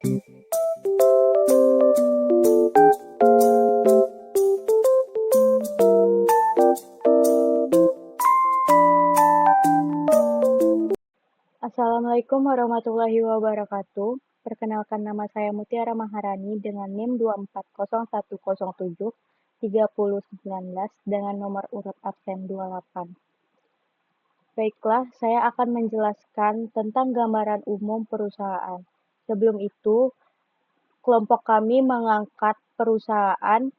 Assalamualaikum warahmatullahi wabarakatuh. Perkenalkan, nama saya Mutiara Maharani dengan NIM 24011073019 dengan nomor urut absen 28. Baiklah, saya akan menjelaskan tentang gambaran umum perusahaan. Sebelum itu, kelompok kami mengangkat perusahaan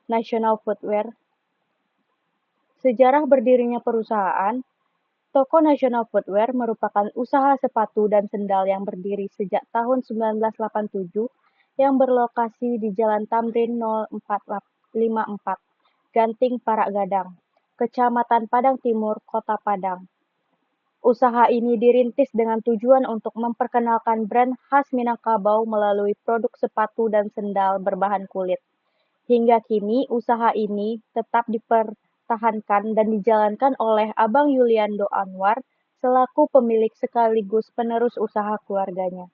National Footwear. Sejarah berdirinya perusahaan, toko National Footwear merupakan usaha sepatu dan sendal yang berdiri sejak tahun 1987 yang berlokasi di Jalan Tamrin 0454, Ganting Parak Gadang, Kecamatan Padang Timur, Kota Padang. Usaha ini dirintis dengan tujuan untuk memperkenalkan brand khas Minangkabau melalui produk sepatu dan sendal berbahan kulit. Hingga kini, usaha ini tetap dipertahankan dan dijalankan oleh Abang Yuliando Anwar selaku pemilik sekaligus penerus usaha keluarganya.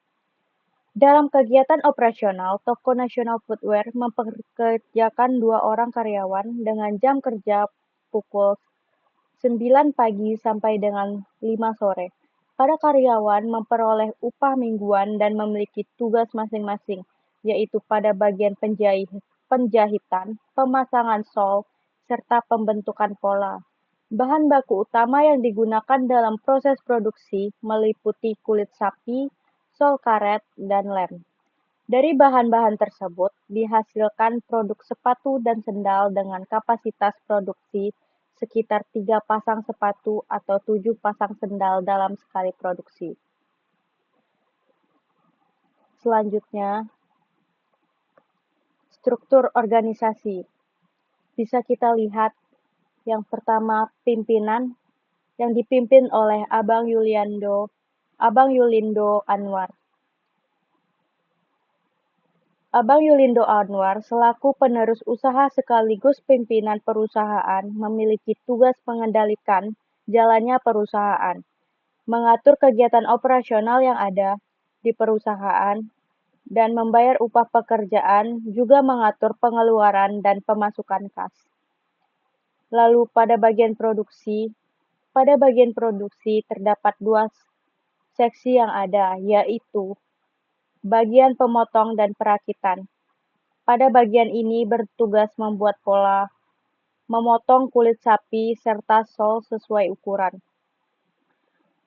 Dalam kegiatan operasional, toko National Footwear mempekerjakan 2 orang karyawan dengan jam kerja pukul 9 pagi sampai dengan 5 sore. Para karyawan memperoleh upah mingguan dan memiliki tugas masing-masing, yaitu pada bagian penjahitan, pemasangan sol, serta pembentukan pola. Bahan baku utama yang digunakan dalam proses produksi meliputi kulit sapi, sol karet, dan lem. Dari bahan-bahan tersebut dihasilkan produk sepatu dan sendal dengan kapasitas produksi sekitar 3 pasang sepatu atau 7 pasang sendal dalam sekali produksi. Selanjutnya, struktur organisasi. Bisa kita lihat yang pertama pimpinan yang dipimpin oleh Abang Yulindo Anwar. Abang Yulindo Anwar selaku penerus usaha sekaligus pimpinan perusahaan memiliki tugas mengendalikan jalannya perusahaan, mengatur kegiatan operasional yang ada di perusahaan, dan membayar upah pekerjaan, juga mengatur pengeluaran dan pemasukan kas. Lalu pada bagian produksi terdapat 2 seksi yang ada, yaitu bagian pemotong dan perakitan. Pada bagian ini bertugas membuat pola, memotong kulit sapi serta sol sesuai ukuran.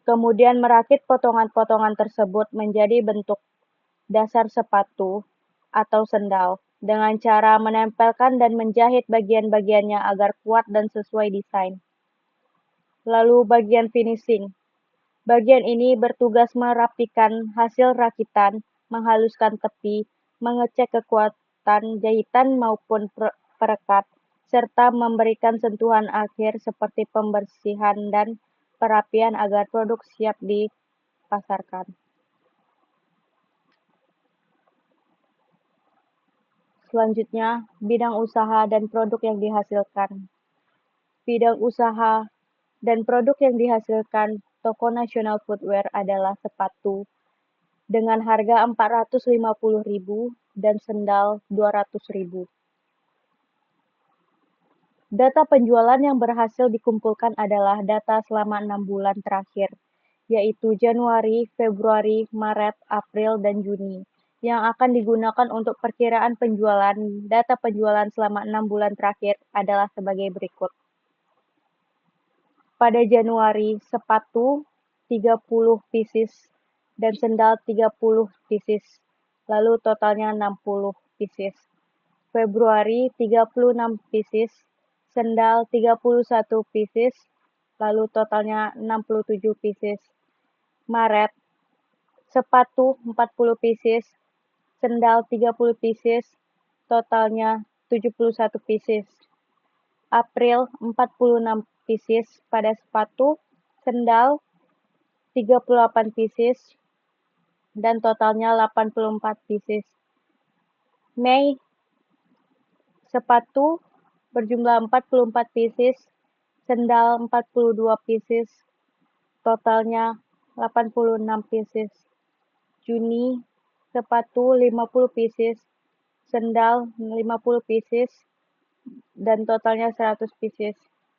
Kemudian merakit potongan-potongan tersebut menjadi bentuk dasar sepatu atau sendal dengan cara menempelkan dan menjahit bagian-bagiannya agar kuat dan sesuai desain. Lalu bagian finishing. Bagian ini bertugas merapikan hasil rakitan, menghaluskan tepi, mengecek kekuatan jahitan maupun perekat, serta memberikan sentuhan akhir seperti pembersihan dan perapian agar produk siap dipasarkan. Selanjutnya, bidang usaha dan produk yang dihasilkan. Bidang usaha dan produk yang dihasilkan toko National Footwear adalah sepatu dengan harga Rp450.000 dan sendal Rp200.000. Data penjualan yang berhasil dikumpulkan adalah data selama 6 bulan terakhir, yaitu Januari, Februari, Maret, April, dan Juni, yang akan digunakan untuk perkiraan penjualan. Data penjualan selama 6 bulan terakhir adalah sebagai berikut. Pada Januari, sepatu 30 pieces dan sendal 30 pieces, lalu totalnya 60 pieces. Februari 36 pieces, sendal 31 pieces, lalu totalnya 67 pieces. Maret, sepatu 40 pieces, sendal 30 pieces, totalnya 71 pieces. April 46 pieces pada sepatu, sendal 38 pieces, dan totalnya 84 pieces. Mei, sepatu berjumlah 44 pieces, sendal 42 pieces, totalnya 86 pieces. Juni, sepatu 50 pieces, sendal 50 pieces, dan totalnya 100 pieces.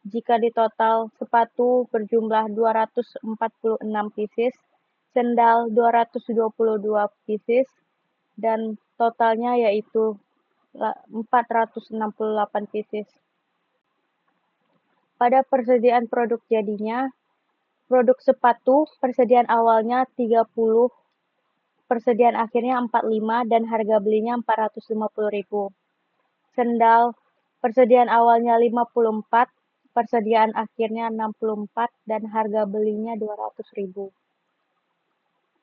Jika di total sepatu berjumlah 246 pieces, sendal 222 pieces, dan totalnya yaitu 468 pieces. Pada persediaan produk jadinya, produk sepatu persediaan awalnya 30, persediaan akhirnya 45 dan harga belinya 450.000. Sendal persediaan awalnya 54, persediaan akhirnya 64 dan harga belinya 200.000.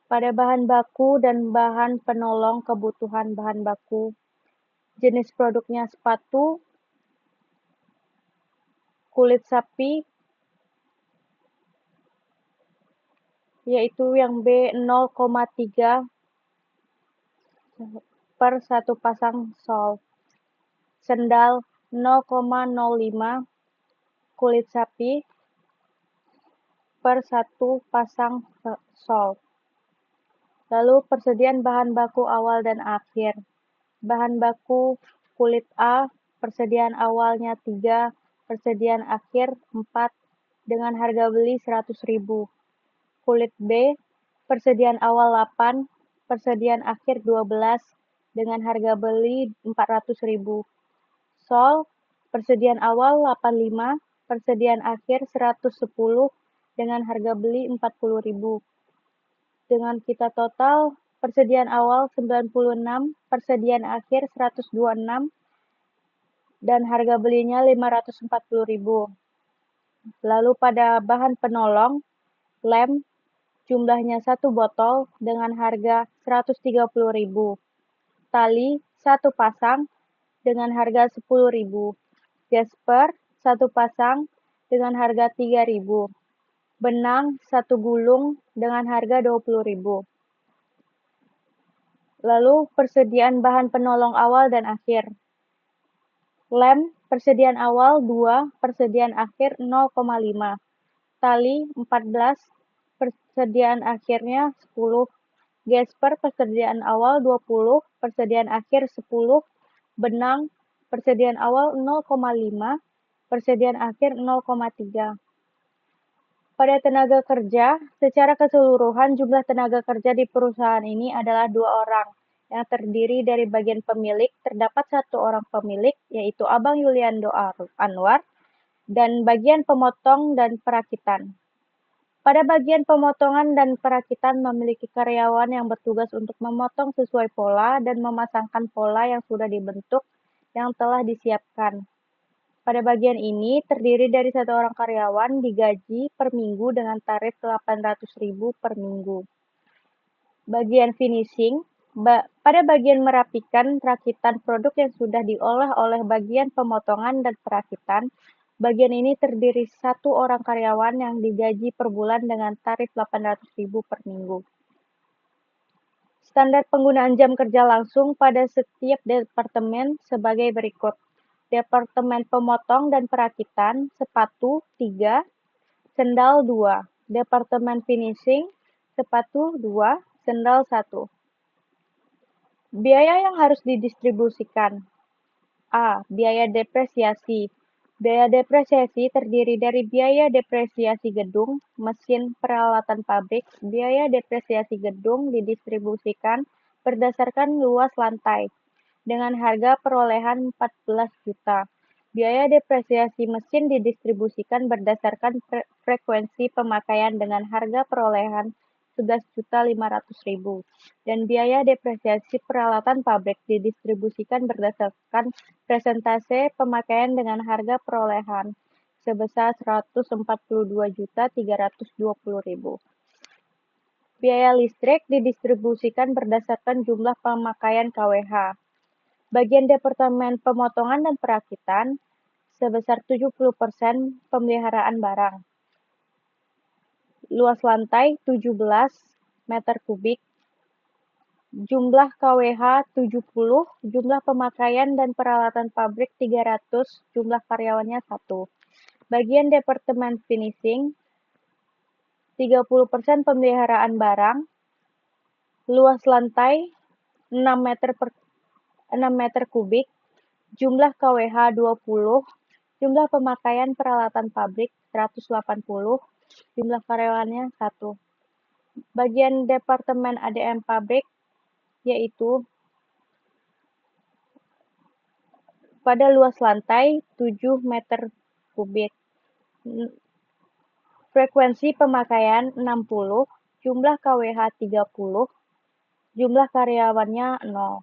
Pada bahan baku dan bahan penolong kebutuhan bahan baku, jenis produknya sepatu, kulit sapi, yaitu yang B 0,3 per satu pasang sol. Sendal 0,05 kulit sapi per satu pasang sol. Lalu persediaan bahan baku awal dan akhir. Bahan baku kulit A, persediaan awalnya 3, persediaan akhir 4, dengan harga beli 100.000. Kulit B, persediaan awal 8, persediaan akhir 12, dengan harga beli 400.000. Sol, persediaan awal 85, persediaan akhir 110, dengan harga beli 40.000. Dengan kita total, persediaan awal 96, persediaan akhir 126, dan harga belinya 540.000. Lalu pada bahan penolong, lem, jumlahnya 1 botol dengan harga 130.000. Tali 1 pasang dengan harga 10.000. Gesper 1 pasang dengan harga 3.000. Benang 1 gulung dengan harga 20.000. Lalu persediaan bahan penolong awal dan akhir. Lem persediaan awal 2, persediaan akhir 0,5. Tali 14, persediaan akhirnya 10. Gesper persediaan awal 20, persediaan akhir 10. Benang persediaan awal 0,5, persediaan akhir 0,3. Pada tenaga kerja, secara keseluruhan jumlah tenaga kerja di perusahaan ini adalah 2 orang, yang terdiri dari bagian pemilik, terdapat 1 orang pemilik, yaitu Abang Yuliando Anwar, dan bagian pemotong dan perakitan. Pada bagian pemotongan dan perakitan memiliki karyawan yang bertugas untuk memotong sesuai pola dan memasangkan pola yang sudah dibentuk yang telah disiapkan. Pada bagian ini terdiri dari 1 orang karyawan digaji per minggu dengan tarif 800.000 per minggu. Bagian finishing, pada bagian merapikan rakitan produk yang sudah diolah oleh bagian pemotongan dan perakitan, bagian ini terdiri 1 orang karyawan yang digaji per bulan dengan tarif 800.000 per minggu. Standar penggunaan jam kerja langsung pada setiap departemen sebagai berikut. Departemen Pemotong dan Perakitan, sepatu 3, sendal 2. Departemen Finishing, sepatu 2, sendal 1. Biaya yang harus didistribusikan. A. Biaya depresiasi. Biaya depresiasi terdiri dari biaya depresiasi gedung, mesin, peralatan pabrik. Biaya depresiasi gedung didistribusikan berdasarkan luas lantai, dengan harga perolehan 14 juta. Biaya depresiasi mesin didistribusikan berdasarkan frekuensi pemakaian dengan harga perolehan 11.500.000. Dan biaya depresiasi peralatan pabrik didistribusikan berdasarkan persentase pemakaian dengan harga perolehan sebesar 142.320.000. Biaya listrik didistribusikan berdasarkan jumlah pemakaian kWh. Bagian Departemen Pemotongan dan Perakitan sebesar 70% pemeliharaan barang. Luas lantai 17 meter kubik. Jumlah kWh 70, jumlah pemakaian dan peralatan pabrik 300, jumlah karyawannya 1. Bagian Departemen Finishing 30% pemeliharaan barang. Luas lantai 6 meter kubik, jumlah KWH 20, jumlah pemakaian peralatan pabrik 180, jumlah karyawannya 1. Bagian Departemen ADM pabrik yaitu pada luas lantai 7 meter kubik. Frekuensi pemakaian 60, jumlah KWH 30, jumlah karyawannya 0.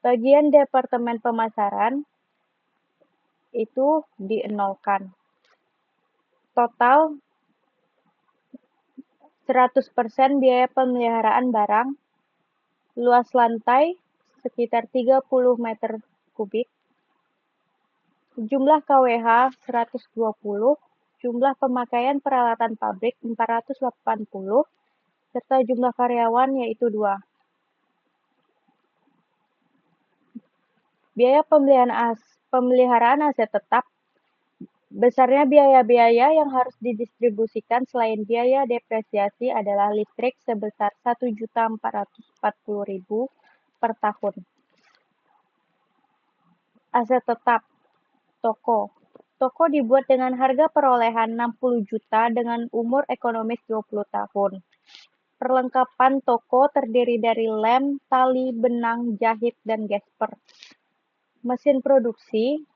Bagian Departemen Pemasaran itu di-nolkan. Total 100% biaya pemeliharaan barang, luas lantai sekitar 30 meter kubik, jumlah KWH 120, jumlah pemakaian peralatan pabrik 480, serta jumlah karyawan yaitu 2. Biaya pemeliharaan aset tetap, besarnya biaya-biaya yang harus didistribusikan selain biaya depresiasi adalah listrik sebesar Rp1.440.000 per tahun. Aset tetap, toko. Toko dibuat dengan harga perolehan 60 juta dengan umur ekonomis 20 tahun. Perlengkapan toko terdiri dari lem, tali, benang, jahit, dan gesper. Mesin produksi.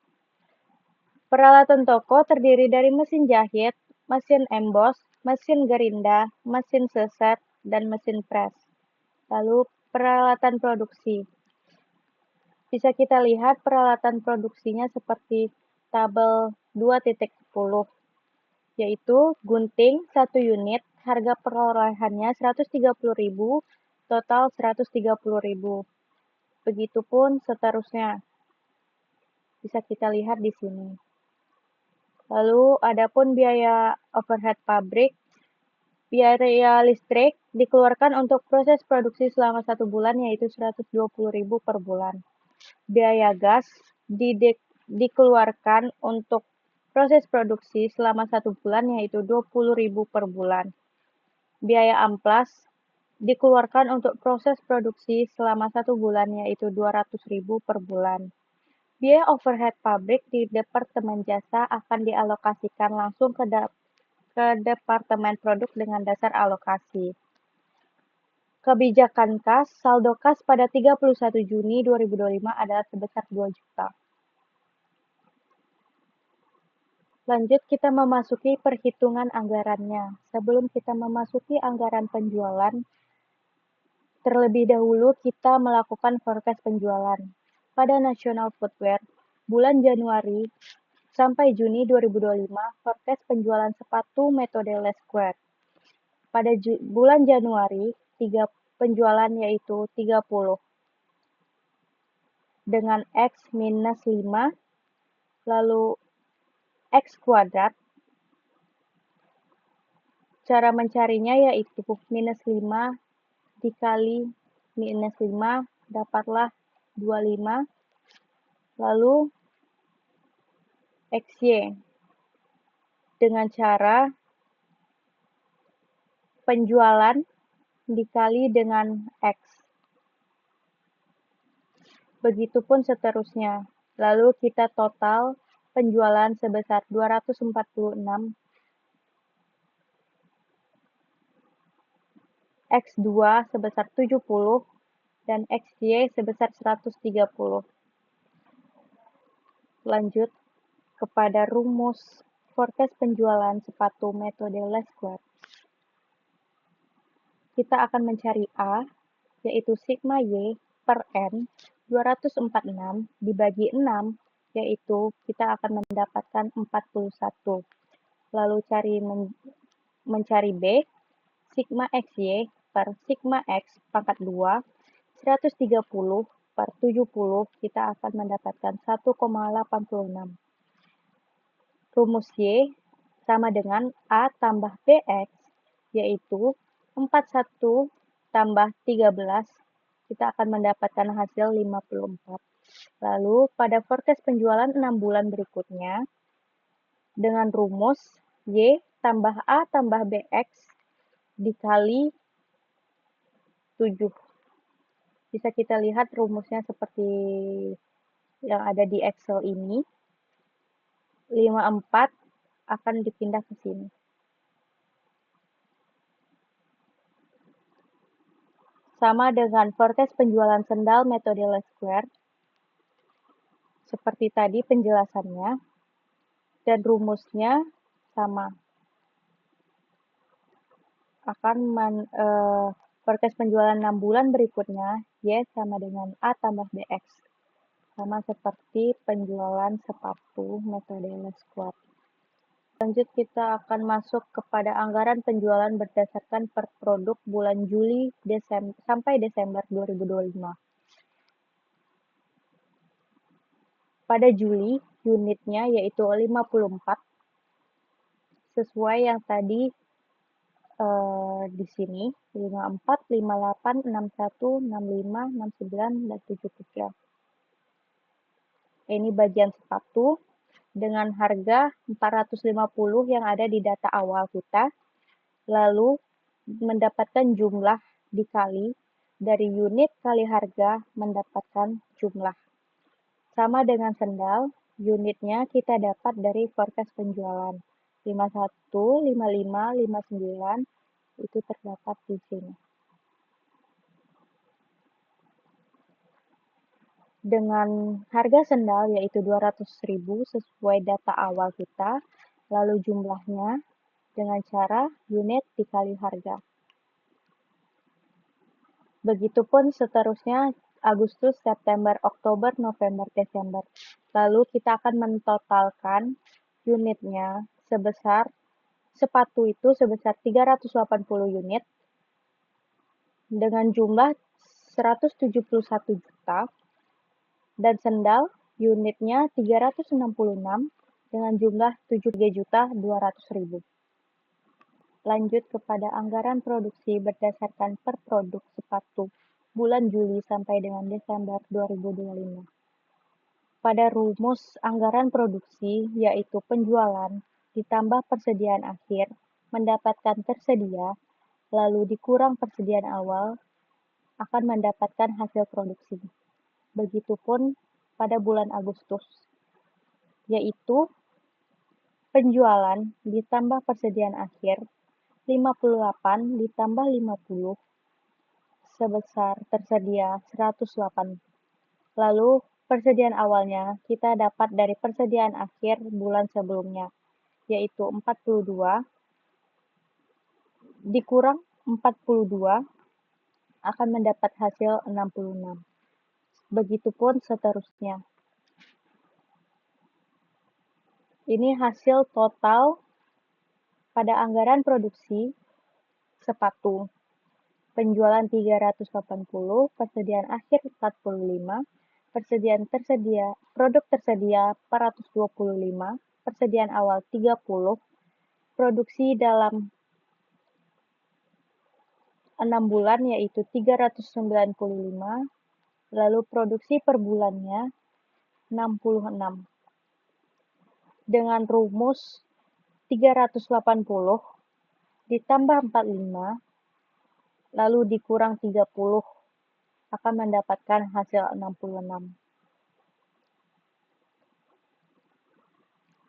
Peralatan toko terdiri dari mesin jahit, mesin emboss, mesin gerinda, mesin seset, dan mesin pres. Lalu peralatan produksi. Bisa kita lihat peralatan produksinya seperti tabel 2.10, yaitu gunting 1 unit, harga perolehannya 130.000, total 130.000. Begitupun seterusnya. Bisa kita lihat di sini. Lalu adapun biaya overhead pabrik, biaya listrik dikeluarkan untuk proses produksi selama 1 bulan yaitu 120.000 per bulan. Biaya gas dikeluarkan untuk proses produksi selama 1 bulan yaitu 20.000 per bulan. Biaya amplas dikeluarkan untuk proses produksi selama 1 bulan yaitu 200.000 per bulan. Biaya overhead pabrik di Departemen Jasa akan dialokasikan langsung ke Departemen Produk dengan dasar alokasi. Kebijakan kas, saldo kas pada 31 Juni 2025 adalah sebesar 2 juta. Lanjut kita memasuki perhitungan anggarannya. Sebelum kita memasuki anggaran penjualan, terlebih dahulu kita melakukan forecast penjualan. Pada National Footwear, bulan Januari sampai Juni 2025, forecast penjualan sepatu metode Les Square. Pada bulan Januari, penjualan yaitu 30. Dengan X minus 5, lalu X kuadrat. Cara mencarinya yaitu minus 5 dikali minus 5, dapatlah 25. Lalu XY. Dengan cara penjualan dikali dengan X. Begitupun seterusnya. Lalu kita total penjualan sebesar 246, X2 sebesar 70, dan XY sebesar 130. Lanjut kepada rumus forecast penjualan sepatu metode Les Square. Kita akan mencari A, yaitu sigma Y per N 246 dibagi 6, yaitu kita akan mendapatkan 41. Lalu mencari B, sigma XY per sigma X pangkat 2, 130 per 70, kita akan mendapatkan 1,86. Rumus Y sama dengan A tambah BX, yaitu 41 tambah 13, kita akan mendapatkan hasil 54. Lalu pada forecast penjualan 6 bulan berikutnya, dengan rumus Y tambah A tambah BX dikali 7. Bisa kita lihat rumusnya seperti yang ada di Excel ini. 54 akan dipindah ke sini. Sama dengan forecast penjualan sendal metode least square. Seperti tadi penjelasannya. Dan rumusnya sama. Forecast penjualan 6 bulan berikutnya, Y sama dengan A tambah BX. Sama seperti penjualan sepatu metode least square. Lanjut kita akan masuk kepada anggaran penjualan berdasarkan per produk bulan Juli sampai Desember 2025. Pada Juli, unitnya yaitu 54, sesuai yang tadi di sini 54, 58, 61, 65, 69, dan 73. Ini bagian sepatu dengan harga 450 yang ada di data awal kita. Lalu mendapatkan jumlah dikali dari unit kali harga mendapatkan jumlah. Sama dengan sendal, unitnya kita dapat dari forecast penjualan. 51, 55, 59 itu terdapat di sini. Dengan harga sendal yaitu 200.000 sesuai data awal kita, lalu jumlahnya dengan cara unit dikali harga. Begitupun seterusnya Agustus, September, Oktober, November, Desember. Lalu kita akan mentotalkan unitnya sebesar sepatu itu sebesar 380 unit dengan jumlah 171 juta dan sendal unitnya 366 dengan jumlah 73.200.000. Lanjut kepada anggaran produksi berdasarkan per produk sepatu bulan Juli sampai dengan Desember 2025. Pada rumus anggaran produksi yaitu penjualan ditambah persediaan akhir mendapatkan tersedia lalu dikurang persediaan awal akan mendapatkan hasil produksi. Begitupun pada bulan Agustus, yaitu penjualan ditambah persediaan akhir 58 ditambah 50 sebesar tersedia 108. Lalu persediaan awalnya kita dapat dari persediaan akhir bulan sebelumnya, yaitu 42 dikurang 42 akan mendapat hasil 66. Begitupun seterusnya. Ini hasil total pada anggaran produksi sepatu. Penjualan 380, persediaan akhir 45, persediaan tersedia, produk tersedia 425, persediaan awal 30, produksi dalam 6 bulan yaitu 395, lalu produksi per bulannya 66. Dengan rumus 380 ditambah 45 lalu dikurang 30 akan mendapatkan hasil 66.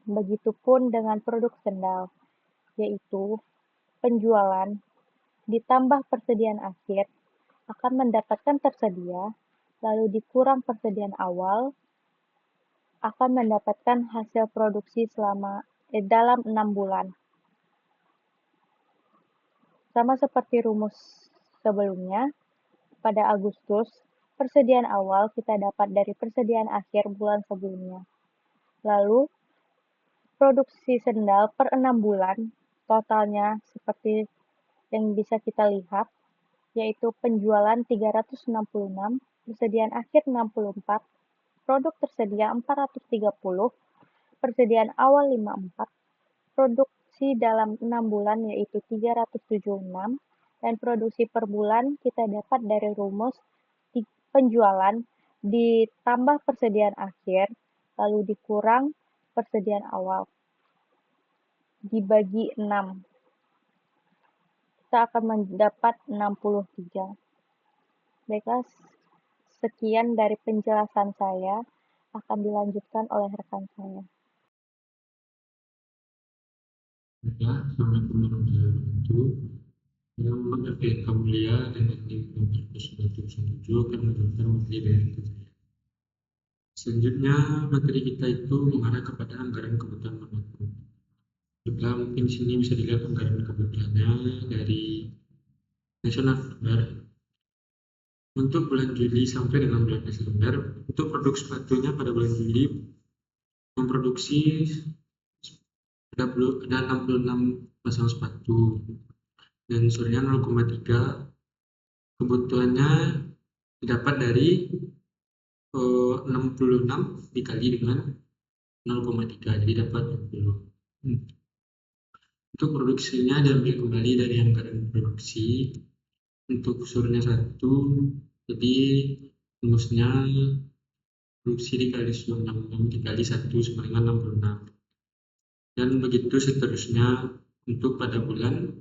Begitupun dengan produk sendal, yaitu penjualan ditambah persediaan akhir akan mendapatkan tersedia, lalu dikurang persediaan awal akan mendapatkan hasil produksi dalam 6 bulan. Sama seperti rumus sebelumnya, pada Agustus, persediaan awal kita dapat dari persediaan akhir bulan sebelumnya. Lalu, produksi sendal per 6 bulan, totalnya seperti yang bisa kita lihat, yaitu penjualan 366, persediaan akhir 64, produk tersedia 430, persediaan awal 54, produksi dalam 6 bulan yaitu 376, dan produksi per bulan kita dapat dari rumus penjualan ditambah persediaan akhir, lalu dikurang persediaan awal, dibagi 6. Kita akan mendapat 63. Baiklah, Sekian dari penjelasan saya, akan dilanjutkan oleh rekan saya. Baiklah, Assalamualaikum warahmatullahi wabarakatuh. Yang Yang mulia dengan tim Universitas 107 akan menjelaskan materi dari saya. Selanjutnya, materi kita itu mengarah kepada anggaran kebutuhan pendukung. Juga mungkin sini bisa dilihat anggaran kebutuhannya dari National Footwear untuk bulan Juli sampai dengan bulan Desember. Untuk produk sepatunya pada bulan Juli memproduksi ada 66 pasang sepatu dan surnya 0,3. Kebutuhannya didapat dari 66 dikali dengan 0,3, jadi dapat 20. Untuk produksinya diambil kembali dari anggaran produksi. Untuk surnya 1, jadi rumusnya produksi dikali 96 dikali 1 sama dengan 66. Dan begitu seterusnya untuk pada bulan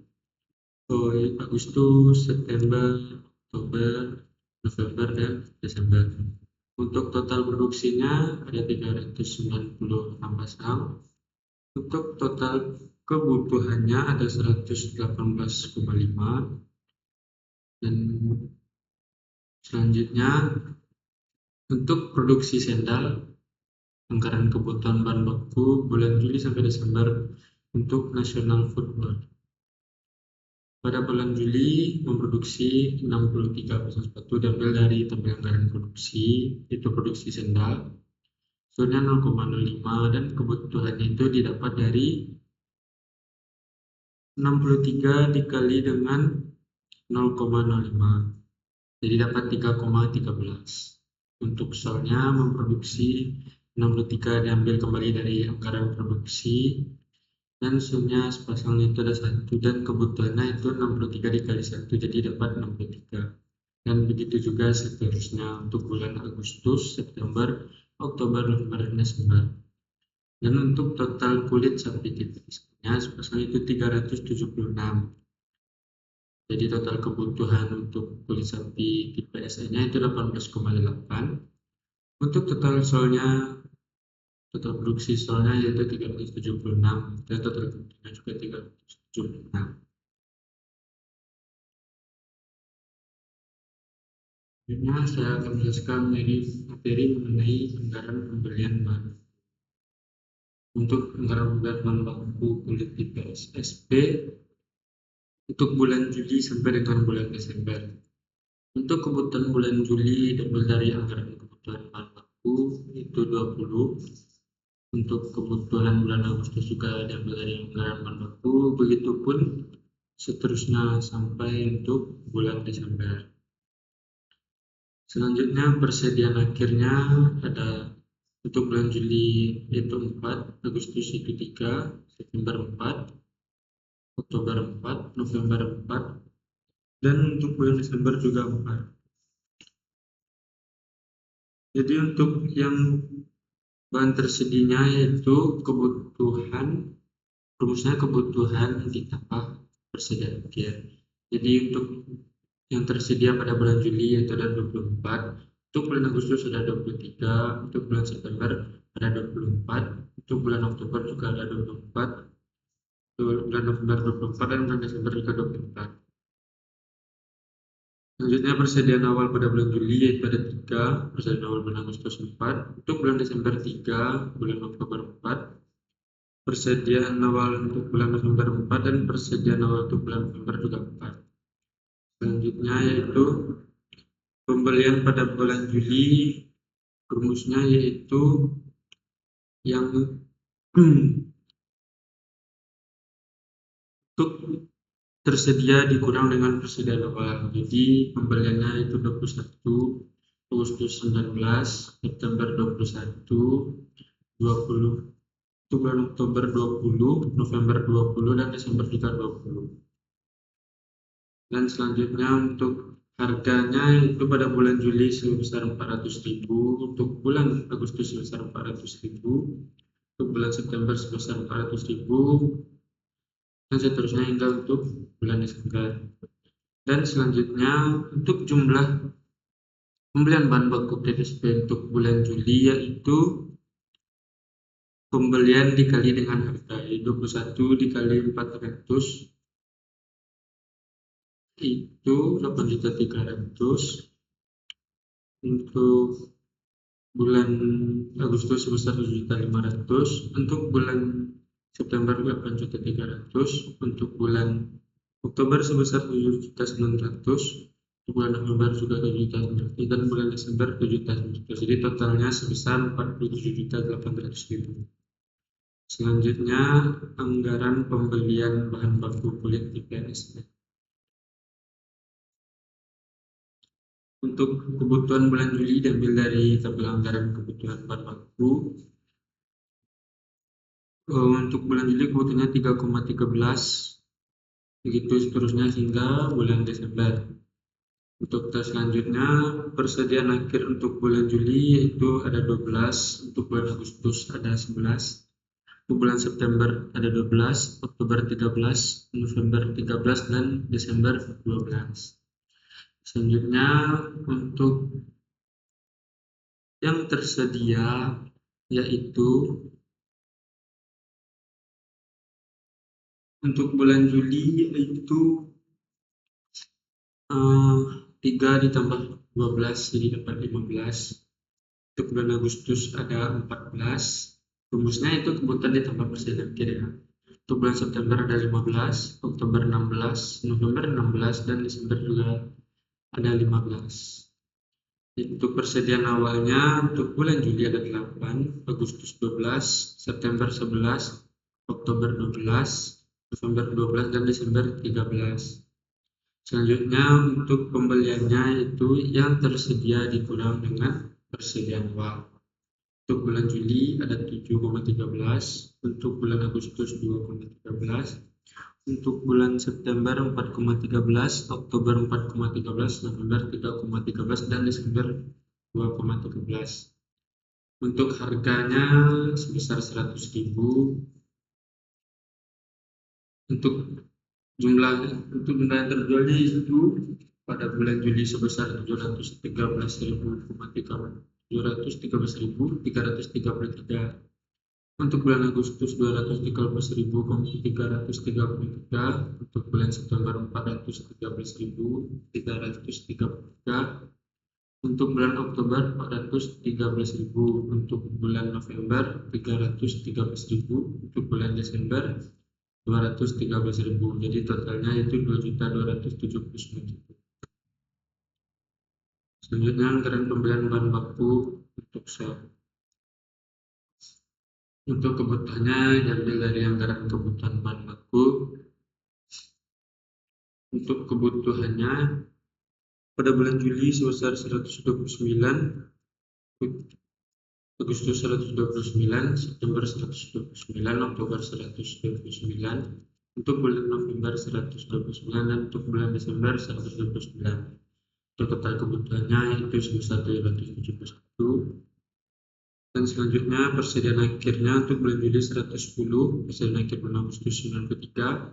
Agustus, September, Oktober, November, dan Desember. Untuk total produksinya ada 396 pasang. Untuk total kebutuhannya ada 118,5. Dan selanjutnya untuk produksi sendal, anggaran kebutuhan bahan baku bulan Juli sampai Desember untuk National Footwear. Pada bulan Juli memproduksi 63 pasang sepatu diambil dari tabel anggaran produksi, itu produksi sendal. Surnya 0,05 dan kebutuhannya itu didapat dari 63 dikali dengan 0,05. Jadi dapat 3,13. Untuk solnya memproduksi 63 diambil kembali dari anggaran produksi dan sulnya sepasangnya itu ada 1 dan kebutuhannya itu 63 dikali 1 jadi dapat 63. Dan begitu juga seterusnya untuk bulan Agustus, September, Oktober, November, dan Desember. Dan untuk total kulit sapi tipisnya sepasang itu 376. Jadi total kebutuhan untuk kulit sapi tipe SE-nya itu 18,8. Untuk total solnya, total produksi solnya yaitu 376 dan total kebutuhannya juga 376. Selanjutnya saya akan menjelaskan materi mengenai anggaran pembelian bahan. Untuk anggaran pembelian bahan baku kulit tipe SSP untuk bulan Juli sampai dengan bulan Desember. Untuk kebutuhan bulan Juli diambil dari anggaran kebutuhan bahan baku itu 20. Untuk kebutuhan bulan Agustus juga diambil dari anggaran bahan baku, begitupun seterusnya sampai untuk bulan Desember. Selanjutnya persediaan akhirnya ada untuk bulan Juli itu 4, Agustus itu 3, September 4, Oktober 4, November 4, dan untuk bulan Desember juga 4. Jadi untuk yang bahan tersedianya yaitu kebutuhan, rumusnya kebutuhan ditambah persediaan akhir. Jadi untuk yang tersedia pada bulan Juli yaitu ada 24, untuk bulan Agustus ada 23, untuk bulan September ada 24, untuk bulan Oktober juga ada 24, untuk bulan November 24, dan bulan Desember juga 24. Selanjutnya persediaan awal pada bulan Juli yaitu ada 3, persediaan awal bulan Agustus 4, untuk bulan Desember 3, bulan Oktober 4, persediaan awal untuk bulan November 4, dan persediaan awal untuk bulan November juga 4. Selanjutnya yaitu pembelian pada bulan Juli, rumusnya yaitu yang untuk tersedia dikurang dengan persediaan awal. Jadi pembeliannya itu 21, Agustus 19, September 21, 20, untuk bulan Oktober 20, November 20, dan Desember juga 20. Dan selanjutnya untuk harganya itu pada bulan Juli sebesar 400.000, untuk bulan Agustus sebesar 400.000, untuk bulan September sebesar 400.000, dan seterusnya hingga untuk bulan Desember. Dan selanjutnya untuk jumlah Pembelian bahan baku PSP untuk bulan Juli yaitu pembelian dikali dengan harga 21 dikali 400 itu 8.300.000. Untuk bulan Agustus sebesar 7.500.000, untuk bulan September 8.300.000, untuk bulan Oktober sebesar 7.900.000, untuk bulan November juga 7.900.000, dan bulan Desember 7.900.000. Jadi totalnya sebesar 47.800.000. Selanjutnya, anggaran pembelian bahan baku kulit di PNSP. Untuk kebutuhan bulan Juli diambil dari tabel anggaran kebutuhan bahan baku. Untuk bulan Juli kebutuhannya 3,13, begitu seterusnya hingga bulan Desember. Untuk tes selanjutnya, persediaan akhir untuk bulan Juli yaitu ada 12, untuk bulan Agustus ada 11, untuk bulan September ada 12, Oktober 13, November 13, dan Desember 12. Selanjutnya, untuk yang tersedia yaitu untuk bulan Juli yaitu 3 ditambah 12 jadi dapat 15. Untuk bulan Agustus ada 14. Rumusnya itu kebutuhan ditambah persediaan akhir ya. Untuk bulan September ada 15, Oktober 16, November 16, dan Desember juga ada 15. Untuk persediaan awalnya untuk bulan Juli ada 8, Agustus 12, September 11, Oktober 12, November 12, dan Desember 13. Selanjutnya untuk pembeliannya itu yang tersedia dikurang dengan persediaan awal. Untuk bulan Juli ada 7,13, untuk bulan Agustus 2,13, untuk bulan September 4,13, Oktober 4,13, November 3,13, dan Desember 2,13. Untuk harganya sebesar 100.000. Untuk jumlah yang terjualnya itu pada bulan Juli sebesar 713.333. Untuk bulan Agustus 213.333, untuk bulan September 413.333, untuk bulan Oktober 413.000, untuk bulan November 313.000, untuk bulan Desember 213.000. Jadi totalnya itu 2.279.000. Selanjutnya anggaran pembelian bahan baku untuk sel. Untuk kebutuhannya diambil dari anggaran kebutuhan bahan baku. Untuk kebutuhannya pada bulan Juli sebesar 129, Agustus 129, September 129, Oktober 129, untuk bulan November 129, dan untuk bulan Desember 129. Untuk total kebutuhannya itu sebesar 771. Dan selanjutnya persediaan akhirnya untuk bulan Juli 110, persediaan akhir bulan Agustus 93,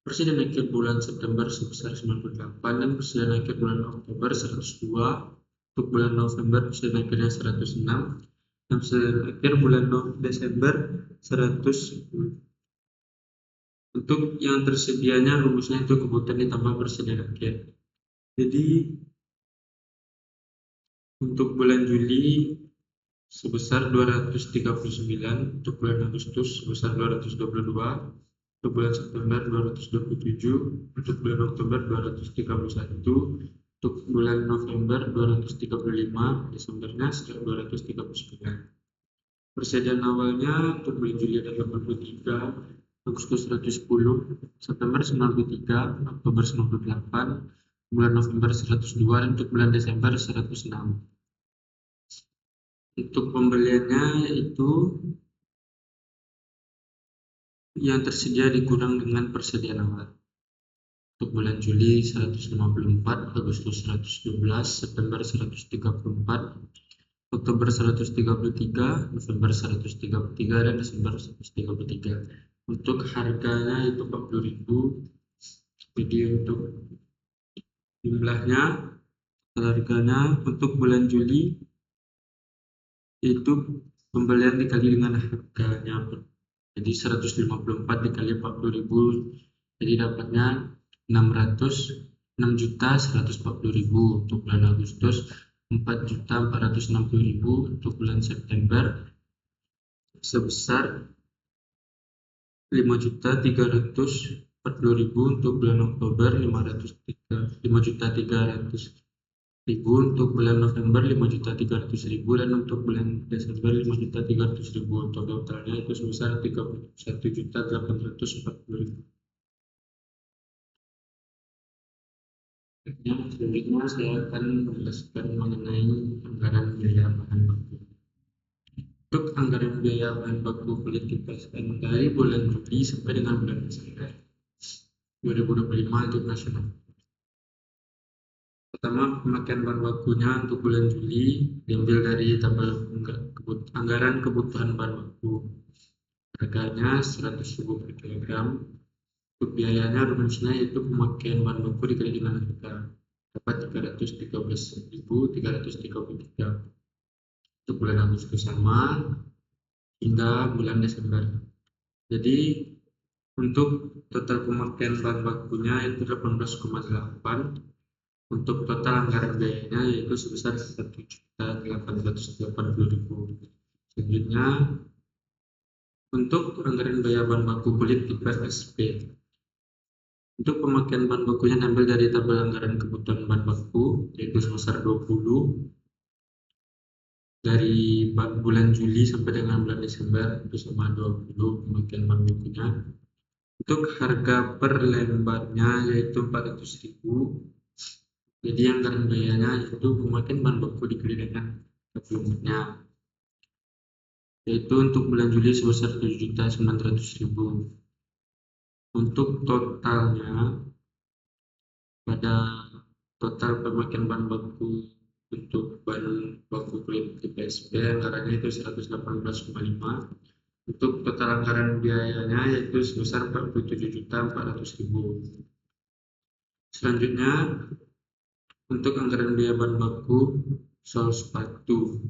persediaan akhir bulan September sebesar 98, dan persediaan akhir bulan Oktober 102, untuk bulan November persediaan akhirnya 106, dan persediaan akhir bulan Desember 110. Untuk yang tersedianya rumusnya itu kebutuhan ditambah persediaan akhir. Jadi untuk bulan Juli sebesar 239, untuk bulan Agustus sebesar 222, untuk bulan September 227, untuk bulan Oktober 231, untuk bulan November 235, Desembernya sekitar 239. Persediaan awalnya untuk bulan Juli ada 83, Agustus 110, September 93, Oktober 98, bulan November 102, dan untuk bulan Desember 106. Untuk pembeliannya itu yang tersedia dikurang dengan persediaan awal. Untuk bulan Juli 154, Agustus 112, September 134, Oktober 133, November 133, dan Desember 133. Untuk harganya itu 40.000. Jadi untuk jumlahnya Harganya untuk bulan Juli itu pembelian dikali dengan harganya, jadi 154 dikali 40.000, jadi dapatnya 6.140.000 untuk bulan Agustus, 4.460.000 untuk bulan September, sebesar 5.340.000 untuk bulan Oktober, 5.300.000 untuk bulan November, 5.300.000, dan untuk bulan Desember 5.300.000. Untuk totalnya itu sebesar 31.840.000. Selanjutnya saya akan menjelaskan mengenai anggaran biaya bahan baku. Untuk anggaran biaya bahan baku kulit PSN dari bulan Juli sampai dengan bulan Desember 2025 untuk nasional. Pertama, pemakaian bahan bakunya untuk bulan Juli diambil dari tabel anggaran kebutuhan bahan baku. Harganya 100.000 per kilogram. Untuk biayanya rumusnya yaitu pemakaian bahan baku dikali dengan harga, dapat 313.333 untuk bulan Agustus sama hingga bulan Desember. Jadi untuk total pemakaian bahan bakunya itu 18,8. Untuk total anggaran biayanya yaitu sebesar 1.880.000. Selanjutnya untuk anggaran biaya bahan baku kulit tipe SP. Untuk pemakaian bahan bakunya diambil dari tabel anggaran kebutuhan bahan baku yaitu sebesar 20 dari bulan Juli sampai dengan bulan Desember itu sama 20 pemakaian bahan bakunya. Untuk harga per lembarnya yaitu 400.000. Jadi anggaran biayanya itu pemakaian bahan baku dikali dengan sebelumnya, yaitu untuk bulan Juli sebesar 7.900.000. Untuk totalnya, pada total pemakaian bahan baku untuk bahan baku kulit di PSP anggarannya itu 118,5. Untuk total anggaran biayanya yaitu sebesar 47.400.000. Selanjutnya untuk anggaran biaya bahan baku sol sepatu.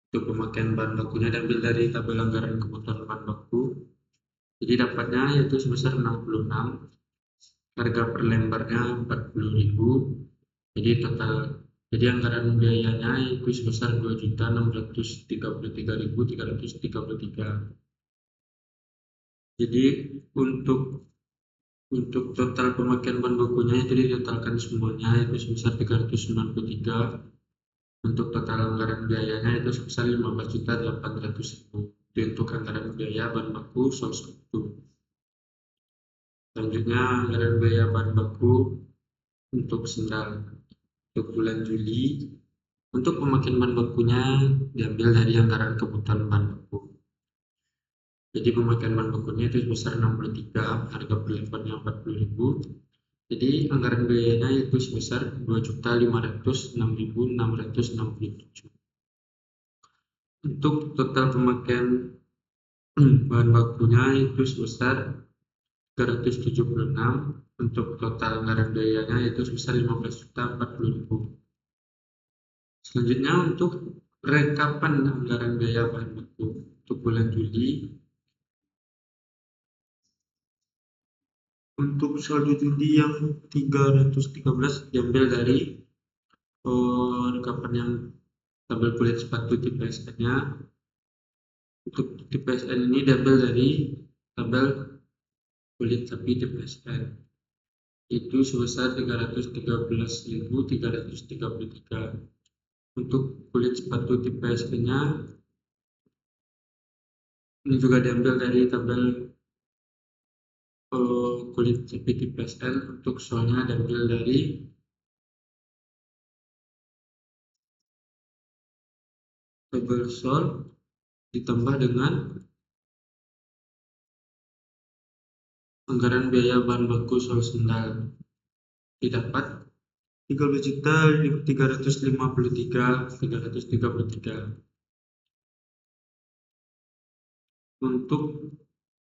Untuk pemakaian bahan bakunya diambil dari tabel anggaran kebutuhan bahan baku. Jadi dapatnya yaitu sebesar 66. Harga per lembarnya 40.000. Jadi anggaran biayanya itu sebesar 2.633.333. Jadi untuk total pemakaian bahan bakunya itu ditotalkan semuanya itu sebesar 393. Untuk total anggaran biayanya itu sebesar 15.800.000. Itu untuk anggaran biaya bahan baku sol sepatu. Selanjutnya anggaran biaya bahan baku untuk sendal. Untuk bulan Juli, untuk pemakaian bahan bakunya diambil dari anggaran kebutuhan bahan baku. Jadi pemakaian bahan bakunya itu sebesar 63, harga per lembarnya 40.000. Jadi anggaran biayanya itu sebesar 2.506.667. Untuk total pemakaian bahan bakunya itu sebesar 376. Untuk total anggaran biayanya itu sebesar 15.040.000. Selanjutnya untuk rekapan anggaran biaya bahan baku untuk bulan Juli. Untuk saldo Juli yang 313 diambil dari rekapan yang tabel kulit sepatu tipe SN-nya. Untuk tipe SN ini diambil dari tabel kulit sapi tipe SN. Itu sebesar 313.333. Untuk kulit sepatu tipe SN-nya ini juga diambil dari tabel kulit sapi tipe SN. Untuk solnya diambil dari tabel sol ditambah dengan anggaran biaya bahan baku sol sendal, didapat 13.353.333. Untuk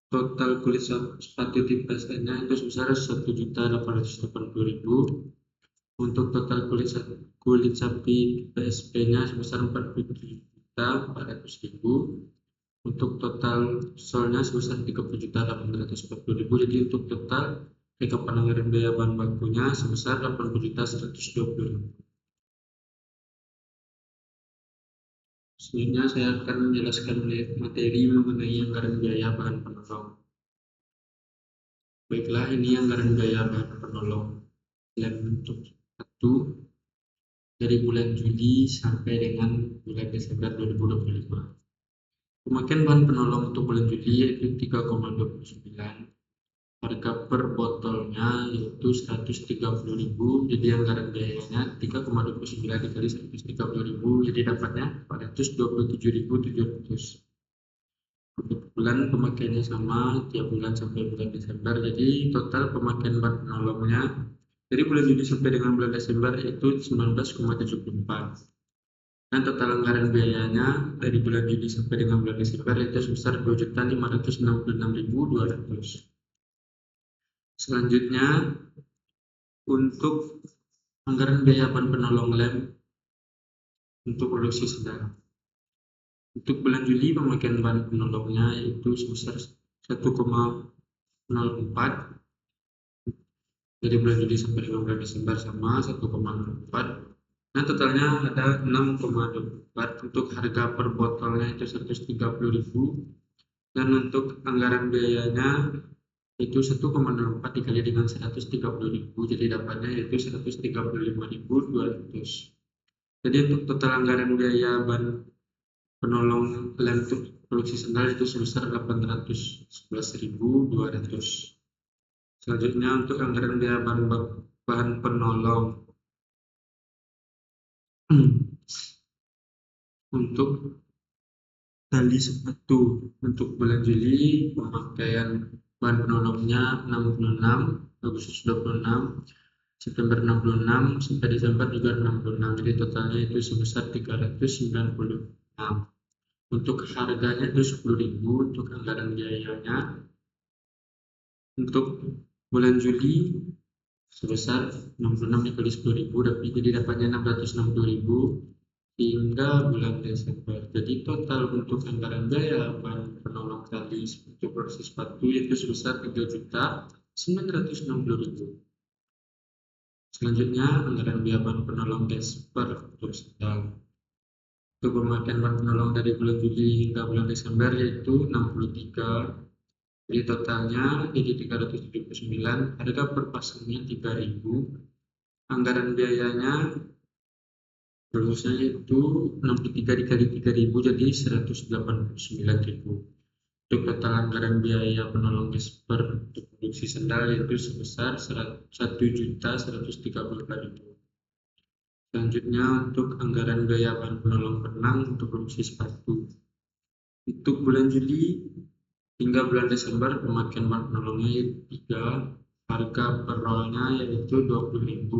total kulit sepatu tipe SN-nya itu sebesar 1.880.000. Untuk total kulit sapi PSP-nya sebesar 47.400.000. Untuk total solnya sebesar 30.840.000. Jadi untuk total rekap anggaran biaya bahan bakunya sebesar 80.120.000. Selanjutnya saya akan menjelaskan materi mengenai anggaran biaya bahan penolong. Baiklah, ini anggaran biaya bahan penolong lem untuk 1 dari bulan Juli sampai dengan bulan Desember 2025. Pemakaian bahan penolong untuk bulan Juli yaitu 3,29. Harga per botolnya yaitu 130.000. Jadi anggaran biayanya 3,29 dikali 130.000, jadi dapatnya 427.700. Untuk bulan pemakaiannya sama tiap bulan sampai bulan Desember. Jadi total pemakaian bahan penolongnya dari bulan Juli sampai dengan bulan Desember itu 19,74. Dan total anggaran biayanya dari bulan Juli sampai dengan bulan Desember itu sebesar 2.566.200. Selanjutnya, untuk anggaran biaya bahan penolong lem untuk produksi sedang. Untuk bulan Juli pemakaian bahan penolongnya itu sebesar 1,04. Dari bulan Juli sampai dengan bulan Desember sama 1,04. Nah, totalnya ada 6,24. Untuk harga per botolnya itu 130.000. Dan untuk anggaran biayanya itu 1,04 dikali dengan 130.000, jadi dapatnya yaitu 135.200. Jadi untuk total anggaran biaya bahan penolong lem untuk produksi sendal itu sebesar 811.200. Selanjutnya untuk anggaran biaya bahan penolong untuk tali sepatu untuk bulan Juli pemakaian bahan penolongnya 66, Agustus 26, September 66, sampai Desember juga 66. Jadi totalnya itu sebesar 396. Untuk harganya itu 10.000 untuk anggaran biayanya. Untuk bulan Juli sebesar 66 dikali 10.000, jadi dapatnya 660.000 hingga bulan Desember. Jadi total untuk anggaran biaya bahan penolong tali untuk produksi sepatu itu sebesar 3.960.000. Selanjutnya anggaran biaya bahan penolong Desper untuk sendal. Untuk pemakaian bahan penolong dari bulan Juli hingga bulan Desember yaitu 63. Jadi totalnya jadi 379. Harga per pasangnya 3.000. Anggaran biayanya rumusnya itu 63 dikali 3.000 jadi 189.000. Untuk total anggaran biaya penolong Desper untuk produksi sendal yaitu sebesar 1.134.000. Selanjutnya untuk anggaran biaya bahan penolong benang untuk produksi sepatu. Untuk bulan Juli hingga bulan Desember pemakaian bahan penolongnya yaitu 3. Harga per rollnya yaitu 20.000